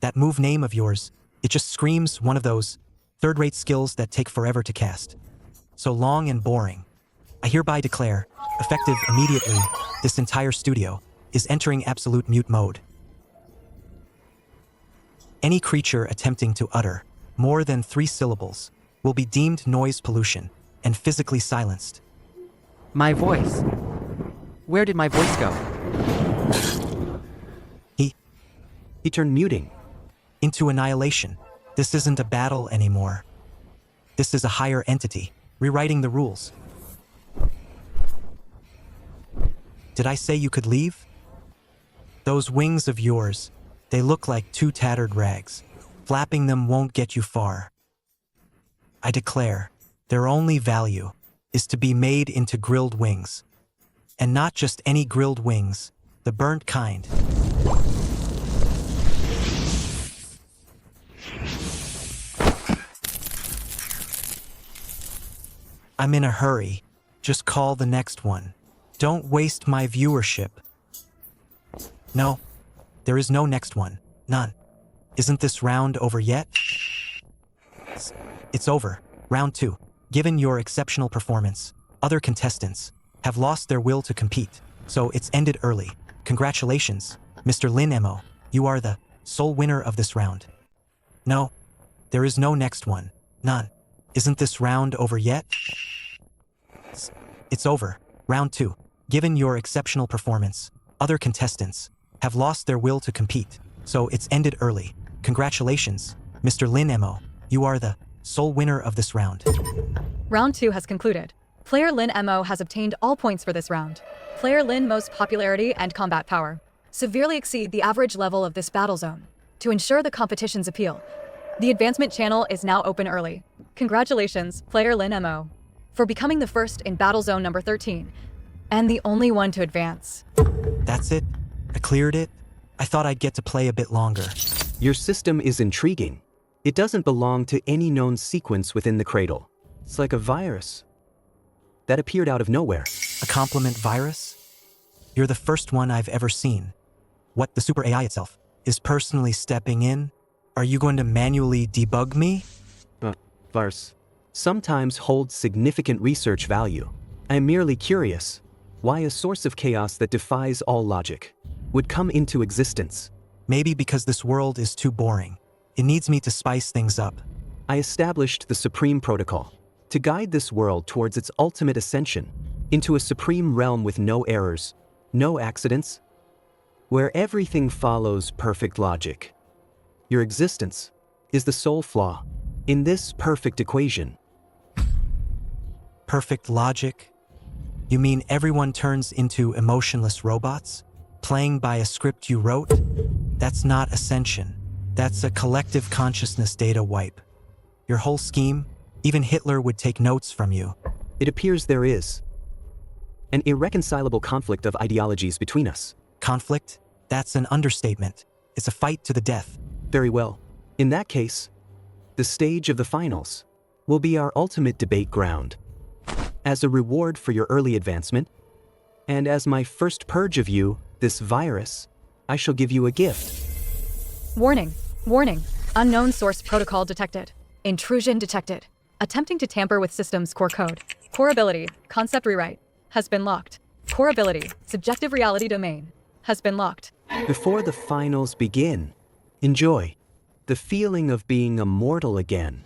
That move name of yours, it just screams one of those third-rate skills that take forever to cast. So long and boring. I hereby declare, effective immediately, this entire studio is entering absolute mute mode. Any creature attempting to utter more than 3 syllables will be deemed noise pollution and physically silenced. My voice. Where did my voice go? He turned muting. Into annihilation. This isn't a battle anymore. This is a higher entity, rewriting the rules. Did I say you could leave? Those wings of yours, they look like 2 tattered rags. Flapping them won't get you far. I declare, their only value is to be made into grilled wings. And not just any grilled wings, The burnt kind. I'm in a hurry. Just call the next one. Don't waste my viewership. No, there is no next one. None. Isn't this round over yet? It's over. Round 2. Given your exceptional performance, other contestants have lost their will to compete, so it's ended early. Congratulations, Mr. Lin Mo. You are the sole winner of this round. No, there is no next one. None. Isn't this round over yet? It's over. Round 2. Given your exceptional performance, other contestants have lost their will to compete, so it's ended early. Congratulations, Mr. Lin Mo. You are the sole winner of this round. Round 2 has concluded. Player Lin Mo has obtained all points for this round. Player Lin Mo's popularity and combat power severely exceed the average level of this battle zone. To ensure the competition's appeal, the advancement channel is now open early. Congratulations, Player Lin Mo, for becoming the first in battle zone number 13, and the only one to advance. That's it? I cleared it? I thought I'd get to play a bit longer. Your system is intriguing. It doesn't belong to any known sequence within the cradle. It's like a virus that appeared out of nowhere. A compliment virus? You're the first one I've ever seen. What, the super AI itself is personally stepping in? Are you going to manually debug me? Virus sometimes holds significant research value. I am merely curious why a source of chaos that defies all logic would come into existence. Maybe because this world is too boring. It needs me to spice things up. I established the Supreme Protocol to guide this world towards its ultimate ascension into a supreme realm with no errors, no accidents, where everything follows perfect logic. Your existence is the sole flaw in this perfect equation. Perfect logic? You mean everyone turns into emotionless robots, playing by a script you wrote? That's not ascension. That's a collective consciousness data wipe. Your whole scheme, even Hitler would take notes from you. It appears there is an irreconcilable conflict of ideologies between us. Conflict? That's an understatement. It's a fight to the death. Very well. In that case, the stage of the finals will be our ultimate debate ground. As a reward for your early advancement, and as my first purge of you, this virus, I shall give you a gift. Warning. Warning. Unknown source protocol detected. Intrusion detected. Attempting to tamper with system's core code. Core ability, concept rewrite, has been locked. Core ability, subjective reality domain, has been locked. Before the finals begin, enjoy the feeling of being immortal again.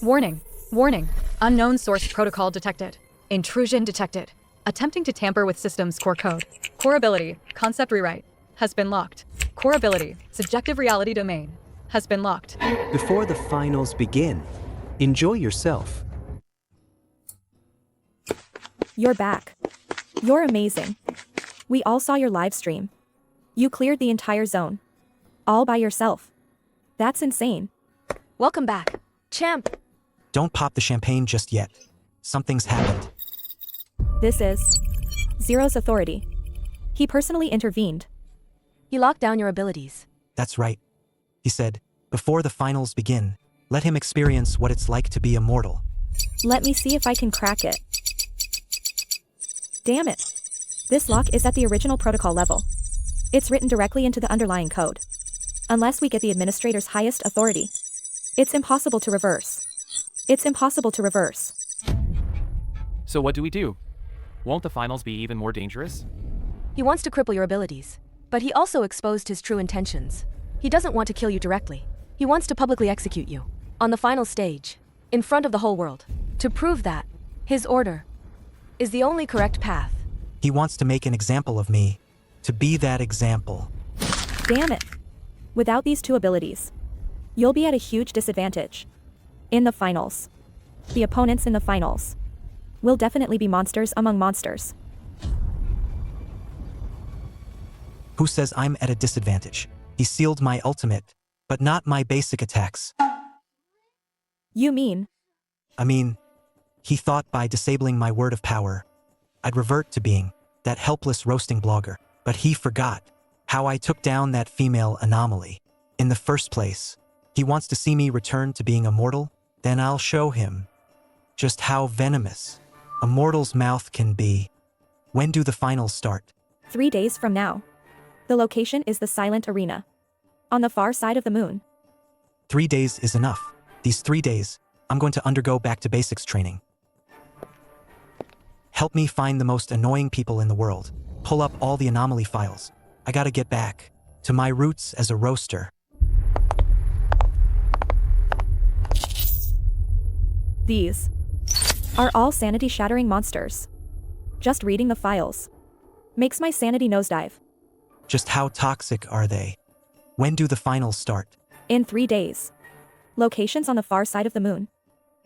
Warning. Warning. Unknown source protocol detected. Intrusion detected. Attempting to tamper with system's core code. Core ability, concept rewrite, has been locked. Core ability, subjective reality domain, has been locked. Before the finals begin, enjoy yourself. You're back. You're amazing. We all saw your live stream. You cleared the entire zone. All by yourself. That's insane. Welcome back, champ. Don't pop the champagne just yet. Something's happened. This is Zero's authority. He personally intervened. He locked down your abilities. That's right. He said, before the finals begin, let him experience what it's like to be immortal. Let me see if I can crack it. Damn it. This lock is at the original protocol level. It's written directly into the underlying code. Unless we get the administrator's highest authority, it's impossible to reverse. It's impossible to reverse. So what do we do? Won't the finals be even more dangerous? He wants to cripple your abilities, but he also exposed his true intentions. He doesn't want to kill you directly. He wants to publicly execute you, on the final stage, in front of the whole world, to prove that his order is the only correct path. He wants to make an example of me, to be that example. Damn it. Without these two abilities, you'll be at a huge disadvantage. In the finals, the opponents in the finals will definitely be monsters among monsters. Who says I'm at a disadvantage? He sealed my ultimate, but not my basic attacks. You mean? I mean, he thought by disabling my word of power, I'd revert to being that helpless roasting blogger, but he forgot how I took down that female anomaly. In the first place, he wants to see me return to being immortal, then I'll show him just how venomous a mortal's mouth can be. When do the finals start? 3 days from now. The location is the Silent Arena. On the far side of the moon. 3 days is enough. These 3 days, I'm going to undergo back to basics training. Help me find the most annoying people in the world. Pull up all the anomaly files. I gotta get back to my roots as a roaster. These are all sanity-shattering monsters. Just reading the files makes my sanity nosedive. Just how toxic are they? When do the finals start? In 3 days. Locations on the far side of the moon.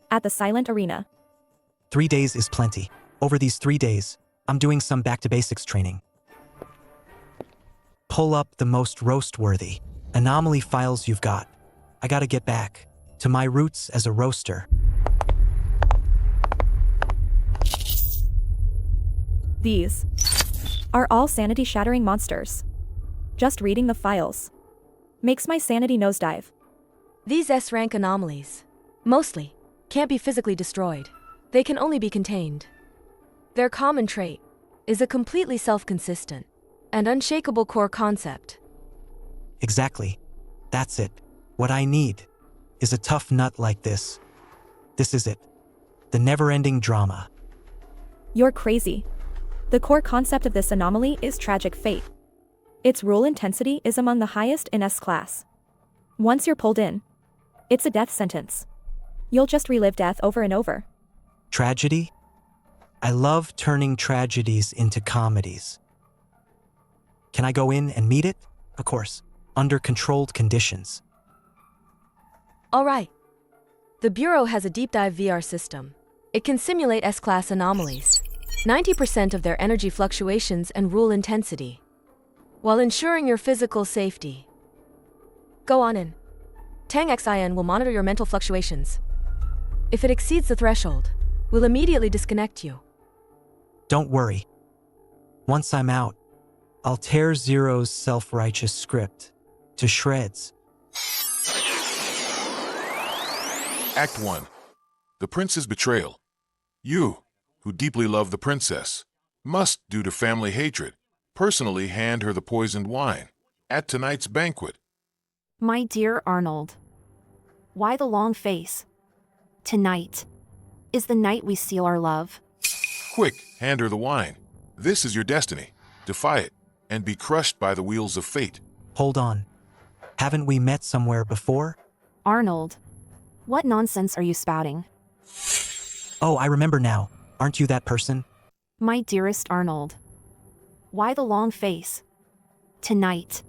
At the Silent Arena. 3 days is plenty. Over these 3 days, I'm doing some back to basics training. Pull up the most roast-worthy anomaly files you've got. I gotta get back to my roots as a roaster. These are all sanity-shattering monsters. Just reading the files makes my sanity nosedive. These S-rank anomalies, mostly, can't be physically destroyed. They can only be contained. Their common trait is a completely self-consistent and unshakable core concept. Exactly. That's it. What I need is a tough nut like this. This is it. The never-ending drama. You're crazy. The core concept of this anomaly is tragic fate. Its rule intensity is among the highest in S-class. Once you're pulled in, it's a death sentence. You'll just relive death over and over. Tragedy? I love turning tragedies into comedies. Can I go in and meet it? Of course, under controlled conditions. All right. The Bureau has a deep dive VR system. It can simulate S-class anomalies, 90% of their energy fluctuations and rule intensity, while ensuring your physical safety. Go on in. Tang Xin will monitor your mental fluctuations. If it exceeds the threshold, we'll immediately disconnect you. Don't worry. Once I'm out, I'll tear Zero's self-righteous script to shreds. Act 1. The Prince's Betrayal. You, who deeply love the princess, must, due to family hatred, personally hand her the poisoned wine at tonight's banquet. My dear Arnold, why the long face? Tonight is the night we seal our love. Quick, hand her the wine. This is your destiny. Defy it, and be crushed by the wheels of fate. Hold on. Haven't we met somewhere before? Arnold, what nonsense are you spouting? Oh, I remember now. Aren't you that person? My dearest Arnold, why the long face? Tonight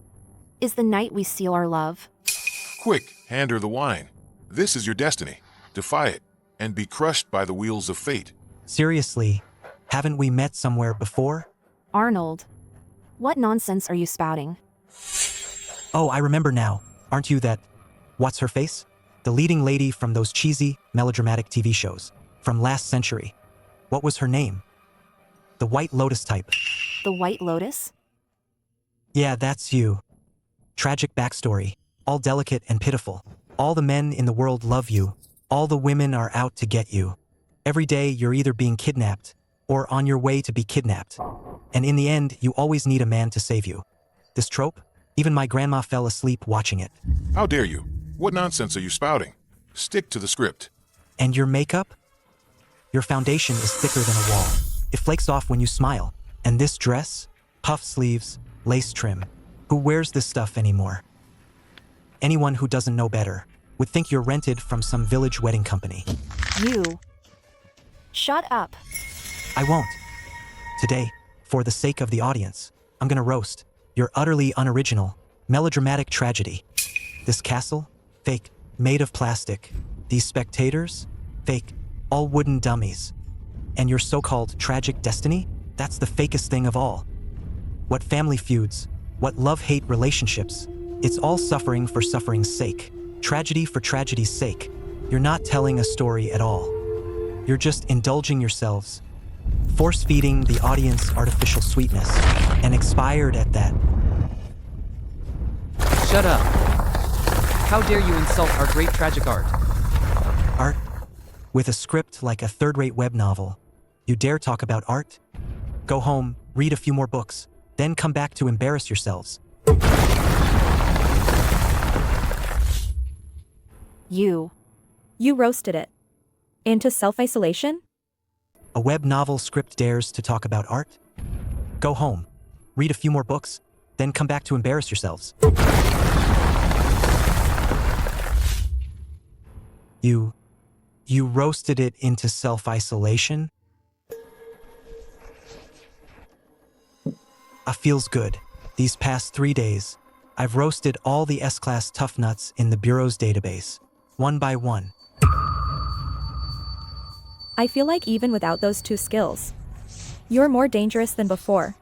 is the night we seal our love. Quick, hand her the wine. This is your destiny. Defy it, and be crushed by the wheels of fate. Seriously, haven't we met somewhere before? Arnold, what nonsense are you spouting? Oh, I remember now. Aren't you that... what's her face? The leading lady from those cheesy, melodramatic TV shows from last century. What was her name? The White Lotus type. The White Lotus? Yeah, that's you. Tragic backstory. All delicate and pitiful. All the men in the world love you. All the women are out to get you. Every day you're either being kidnapped or on your way to be kidnapped. And in the end, you always need a man to save you. This trope? Even my grandma fell asleep watching it. How dare you? What nonsense are you spouting? Stick to the script. And your makeup? Your foundation is thicker than a wall. It flakes off when you smile. And this dress? Puff sleeves, lace trim. Who wears this stuff anymore? Anyone who doesn't know better would think you're rented from some village wedding company. You. Shut up. I won't. Today, for the sake of the audience, I'm gonna roast your utterly unoriginal, melodramatic tragedy. This castle? Fake. Made of plastic. These spectators? Fake. All wooden dummies. And your so-called tragic destiny? That's the fakest thing of all. What family feuds, what love-hate relationships, it's all suffering for suffering's sake. Tragedy for tragedy's sake. You're not telling a story at all. You're just indulging yourselves. force-feeding the audience artificial sweetness, and expired at that. Shut up. How dare you insult our great tragic art? Art? With a script like a third-rate web novel. You dare talk about art? Go home, read a few more books, then come back to embarrass yourselves. You roasted it. Into self-isolation? A web novel script dares to talk about art? Go home, read a few more books, then come back to embarrass yourselves. You roasted it into self-isolation? Feels good. These past 3 days, I've roasted all the S-class tough nuts in the Bureau's database, one by one. I feel like even without those 2 skills, you're more dangerous than before.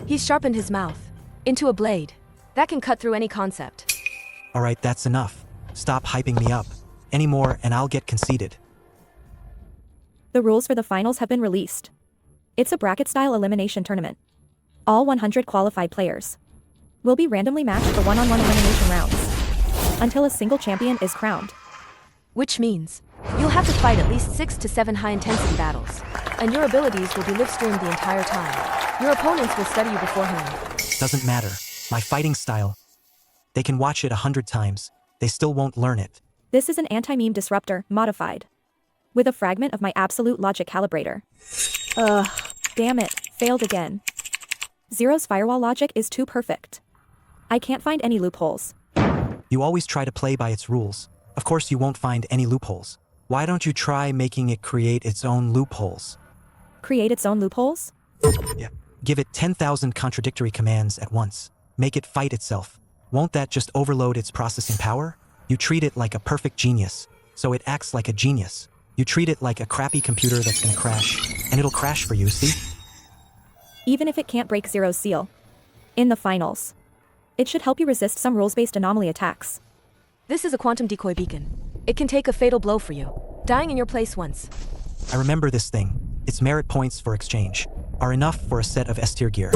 He's sharpened his mouth into a blade that can cut through any concept. Alright, that's enough. Stop hyping me up. Any more and I'll get conceited. The rules for the finals have been released. It's a bracket-style elimination tournament. All 100 qualified players will be randomly matched for one-on-one elimination rounds until a single champion is crowned. Which means you'll have to fight at least 6 to 7 high-intensity battles, and your abilities will be live-streamed the entire time. Your opponents will study you beforehand. Doesn't matter. My fighting style. They can watch it 100 times. They still won't learn it. This is an anti-meme disruptor, modified, with a fragment of my absolute logic calibrator. Ugh, damn it, failed again. Zero's firewall logic is too perfect. I can't find any loopholes. You always try to play by its rules. Of course you won't find any loopholes. Why don't you try making it create its own loopholes? Create its own loopholes? Yeah. Give it 10,000 contradictory commands at once. Make it fight itself. Won't that just overload its processing power? You treat it like a perfect genius, so it acts like a genius. You treat it like a crappy computer that's gonna crash, and it'll crash for you, see? Even if it can't break Zero's seal. In the finals, it should help you resist some rules-based anomaly attacks. This is a quantum decoy beacon. It can take a fatal blow for you, dying in your place once. I remember this thing. Its merit points for exchange are enough for a set of S-tier gear.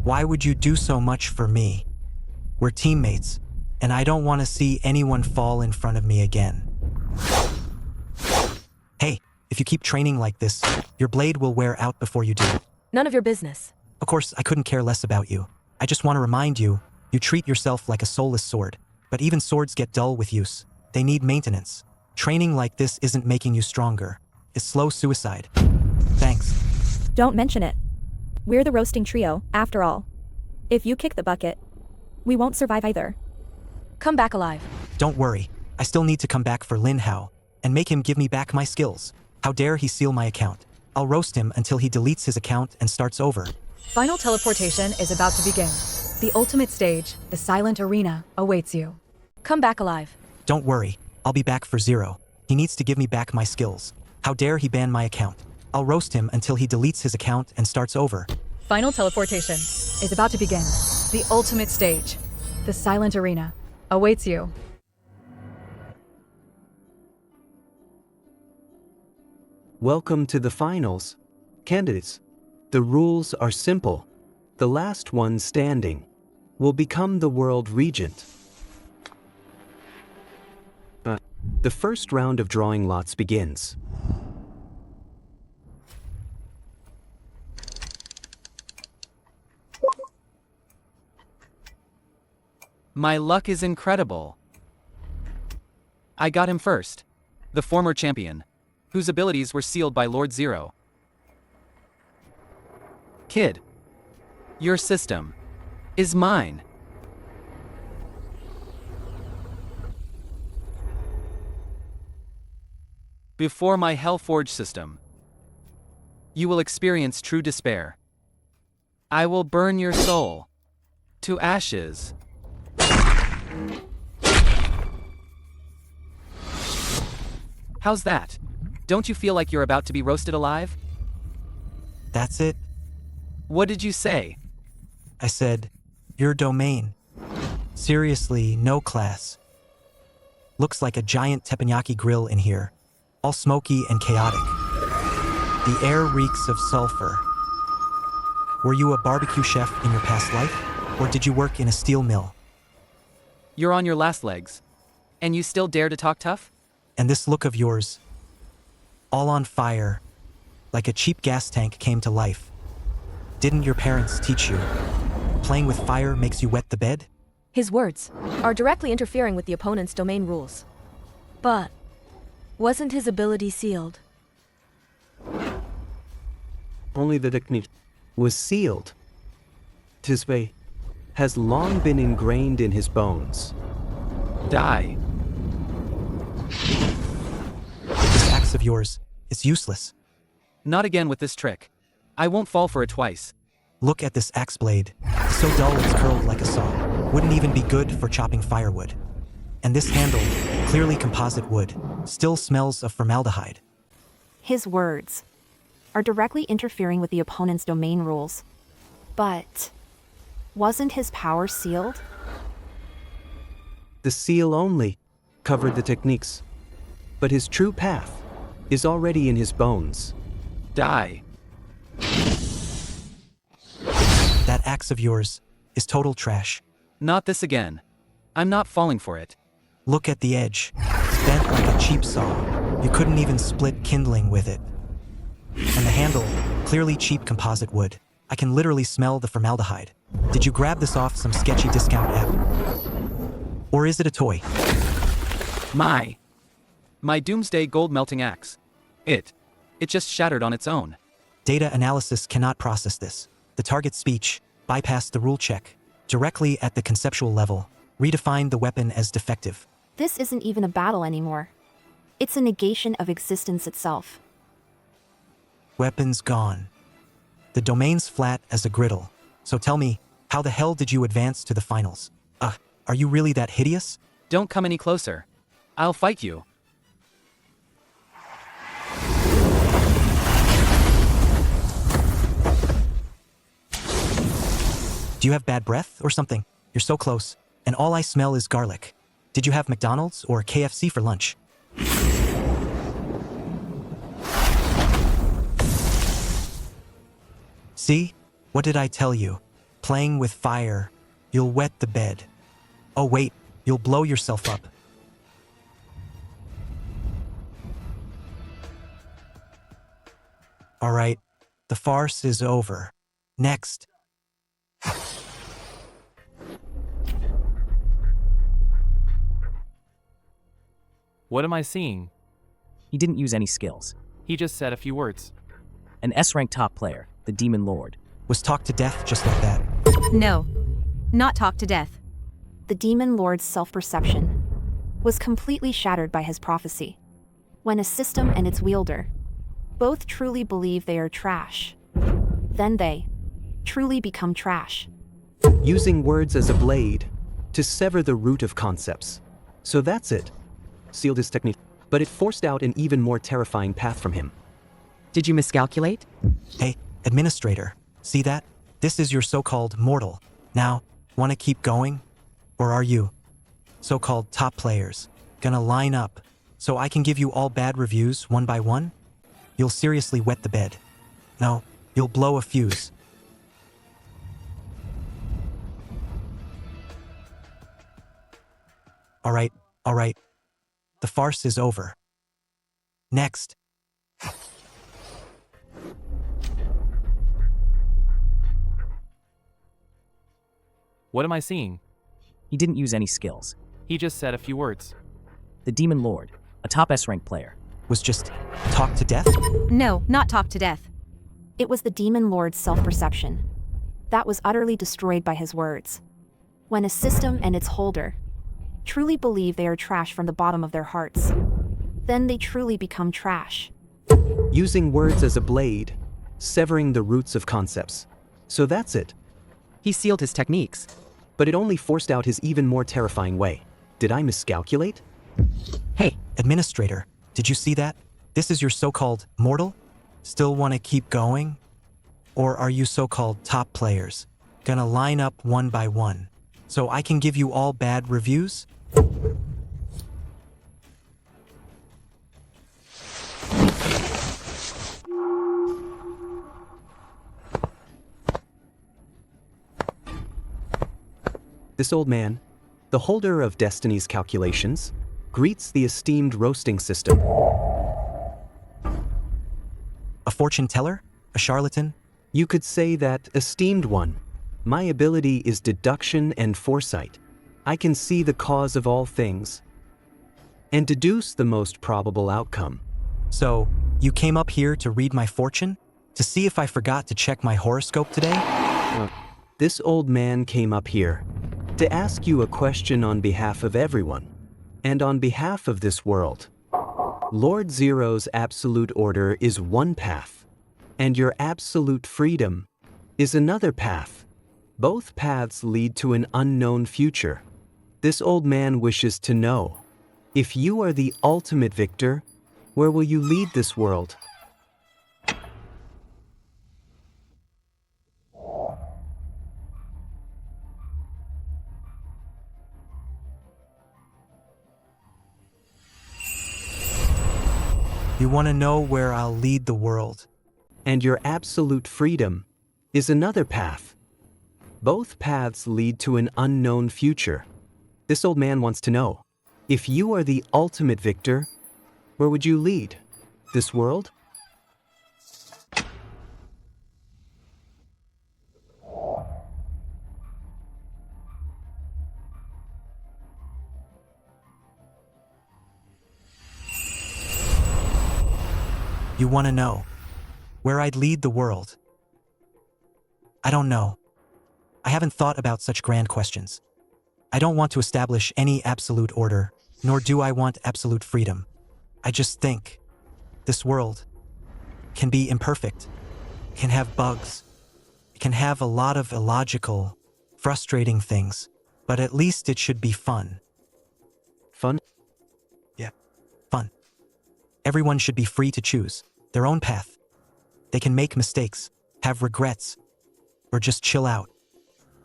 Why would you do so much for me? We're teammates, and I don't want to see anyone fall in front of me again. Hey, if you keep training like this, your blade will wear out before you do. None of your business. Of course, I couldn't care less about you. I just want to remind you, you treat yourself like a soulless sword. But even swords get dull with use. They need maintenance. Training like this isn't making you stronger. It's slow suicide. Thanks. Don't mention it. We're the roasting trio, after all. If you kick the bucket, we won't survive either. Come back alive. Don't worry. I still need to come back for Lin Hao and make him give me back my skills. How dare he steal my account? I'll roast him until he deletes his account and starts over. Final teleportation is about to begin. The ultimate stage, the silent arena, awaits you. Come back alive. Don't worry. I'll be back for Zero. He needs to give me back my skills. How dare he ban my account? I'll roast him until he deletes his account and starts over. Final teleportation is about to begin. The ultimate stage, the silent arena, awaits you. Welcome to the finals. Candidates, the rules are simple. The last one standing will become the world regent. But the first round of drawing lots begins. My luck is incredible. I got him first. The former champion, whose abilities were sealed by Lord Zero. Kid, your system is mine. Before my Hellforge system, you will experience true despair. I will burn your soul to ashes. How's that? Don't you feel like you're about to be roasted alive? That's it? What did you say? I said, your domain. Seriously, no class. Looks like a giant teppanyaki grill in here. All smoky and chaotic. The air reeks of sulfur. Were you a barbecue chef in your past life? Or did you work in a steel mill? You're on your last legs. And you still dare to talk tough? And this look of yours, all on fire, like a cheap gas tank came to life. Didn't your parents teach you? Playing with fire makes you wet the bed? His words are directly interfering with the opponent's domain rules. But wasn't his ability sealed? Only the technique was sealed. His way has long been ingrained in his bones. Die. This axe of yours is useless. Not again with this trick. I won't fall for it twice. Look at this axe blade. So dull it's curled like a saw. Wouldn't even be good for chopping firewood. And this handle, clearly composite wood, still smells of formaldehyde. His words are directly interfering with the opponent's domain rules. But wasn't his power sealed? The seal only covered the techniques, but his true path is already in his bones. Die. That axe of yours is total trash. Not this again. I'm not falling for it. Look at the edge. It's bent like a cheap saw. You couldn't even split kindling with it. And the handle, clearly cheap composite wood. I can literally smell the formaldehyde. Did you grab this off some sketchy discount app? Or is it a toy? My doomsday gold melting axe. It just shattered on its own. Data analysis cannot process this. The target speech bypassed the rule check. Directly at the conceptual level, redefined the weapon as defective. This isn't even a battle anymore. It's a negation of existence itself. Weapons gone. The domain's flat as a griddle. So tell me, how the hell did you advance to the finals? Are you really that hideous? Don't come any closer. I'll fight you. Do you have bad breath or something? You're so close, and all I smell is garlic. Did you have McDonald's or KFC for lunch? See? What did I tell you? Playing with fire, you'll wet the bed. Oh wait, you'll blow yourself up. Alright, the farce is over. Next. What am I seeing? He didn't use any skills. He just said a few words. An S-rank top player, the Demon Lord. Was talked to death just like that. No. Not talked to death. The Demon Lord's self-perception was completely shattered by his prophecy. When a system and its wielder both truly believe they are trash, then they truly become trash. Using words as a blade to sever the root of concepts. So that's it. Sealed his technique, but it forced out an even more terrifying path from him. Did you miscalculate? Hey, administrator, see that? This is your so-called mortal. Now, want to keep going? Or are you, so-called top players, gonna line up so I can give you all bad reviews one by one? You'll seriously wet the bed. No, you'll blow a fuse. All right. The farce is over. Next. What am I seeing? He didn't use any skills. He just said a few words. The Demon Lord, a top S-rank player. Was just talked to death? No, not talked to death. It was the Demon Lord's self-perception that was utterly destroyed by his words. When a system and its holder truly believe they are trash from the bottom of their hearts, then they truly become trash. Using words as a blade, severing the roots of concepts. So that's it. He sealed his techniques. But it only forced out his even more terrifying way. Did I miscalculate? Hey, administrator, did you see that? This is your so-called mortal? Still want to keep going? Or are you so-called top players gonna line up one by one so I can give you all bad reviews? This old man, the holder of destiny's calculations, greets the esteemed roasting system. A fortune teller? A charlatan? You could say that, esteemed one. My ability is deduction and foresight. I can see the cause of all things and deduce the most probable outcome. So, you came up here to read my fortune? To see if I forgot to check my horoscope today? This old man came up here to ask you a question on behalf of everyone and on behalf of this world. Lord Zero's absolute order is one path, and your absolute freedom is another path. Both paths lead to an unknown future. This old man wishes to know, if you are the ultimate victor, where will you lead this world? You want to know where I'll lead the world? And your absolute freedom is another path. Both paths lead to an unknown future. This old man wants to know, if you are the ultimate victor, where would you lead this world? You want to know where I'd lead the world? I don't know. I haven't thought about such grand questions. I don't want to establish any absolute order, nor do I want absolute freedom. I just think this world can be imperfect, can have bugs, it can have a lot of illogical, frustrating things, but at least it should be fun. Fun? Yeah, fun. Everyone should be free to choose their own path. They can make mistakes, have regrets, or just chill out.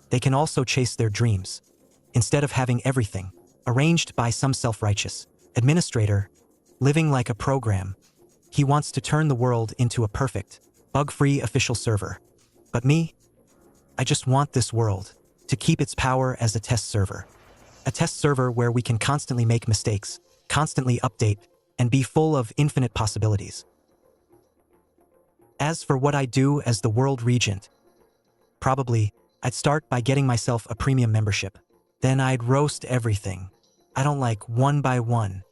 They can also chase their dreams, instead of having everything arranged by some self-righteous administrator, living like a program. He wants to turn the world into a perfect, bug-free official server. But me, I just want this world to keep its power as a test server. A test server where we can constantly make mistakes, constantly update, and be full of infinite possibilities. As for what I do as the world regent, probably I'd start by getting myself a premium membership. Then I'd roast everything. I don't like one by one.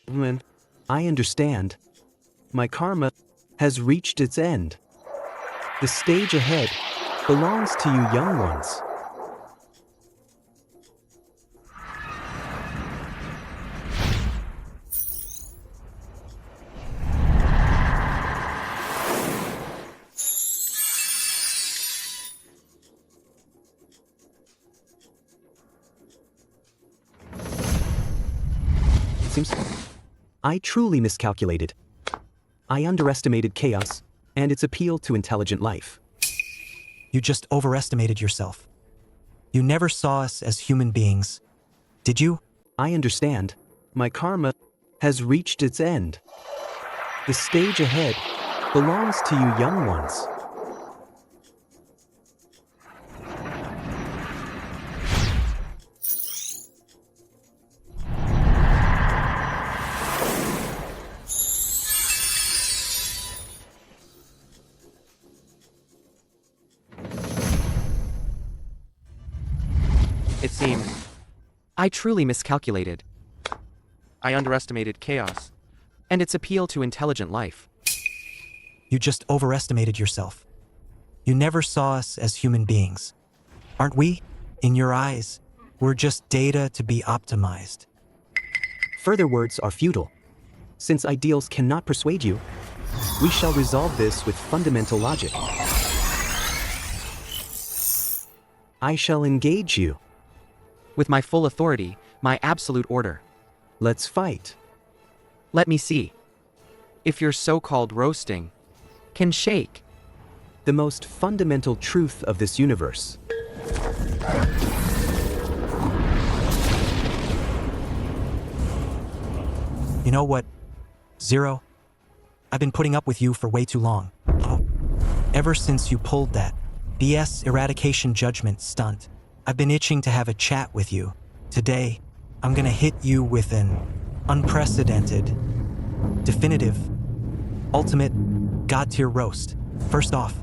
When I understand, my karma has reached its end. The stage ahead belongs to you young ones. Seems I truly miscalculated. I underestimated chaos and its appeal to intelligent life. You just overestimated yourself. You never saw us as human beings, did you? I understand. My karma has reached its end. The stage ahead belongs to you young ones. It seemed I truly miscalculated. I underestimated chaos and its appeal to intelligent life. You just overestimated yourself. You never saw us as human beings. Aren't we? In your eyes, we're just data to be optimized. Further words are futile. Since ideals cannot persuade you, we shall resolve this with fundamental logic. I shall engage you. With my full authority, my absolute order. Let's fight. Let me see if your so-called roasting can shake the most fundamental truth of this universe. You know what, Zero? I've been putting up with you for way too long. Ever since you pulled that BS eradication judgment stunt, I've been itching to have a chat with you. Today, I'm gonna hit you with an unprecedented, definitive, ultimate, god-tier roast. First off,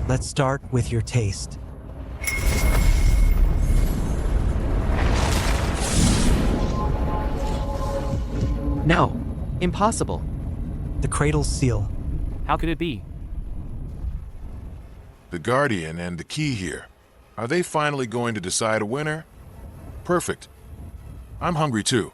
let's start with your taste. No, impossible. The cradle's seal. How could it be? The Guardian and the key here. Are they finally going to decide a winner? Perfect. I'm hungry too.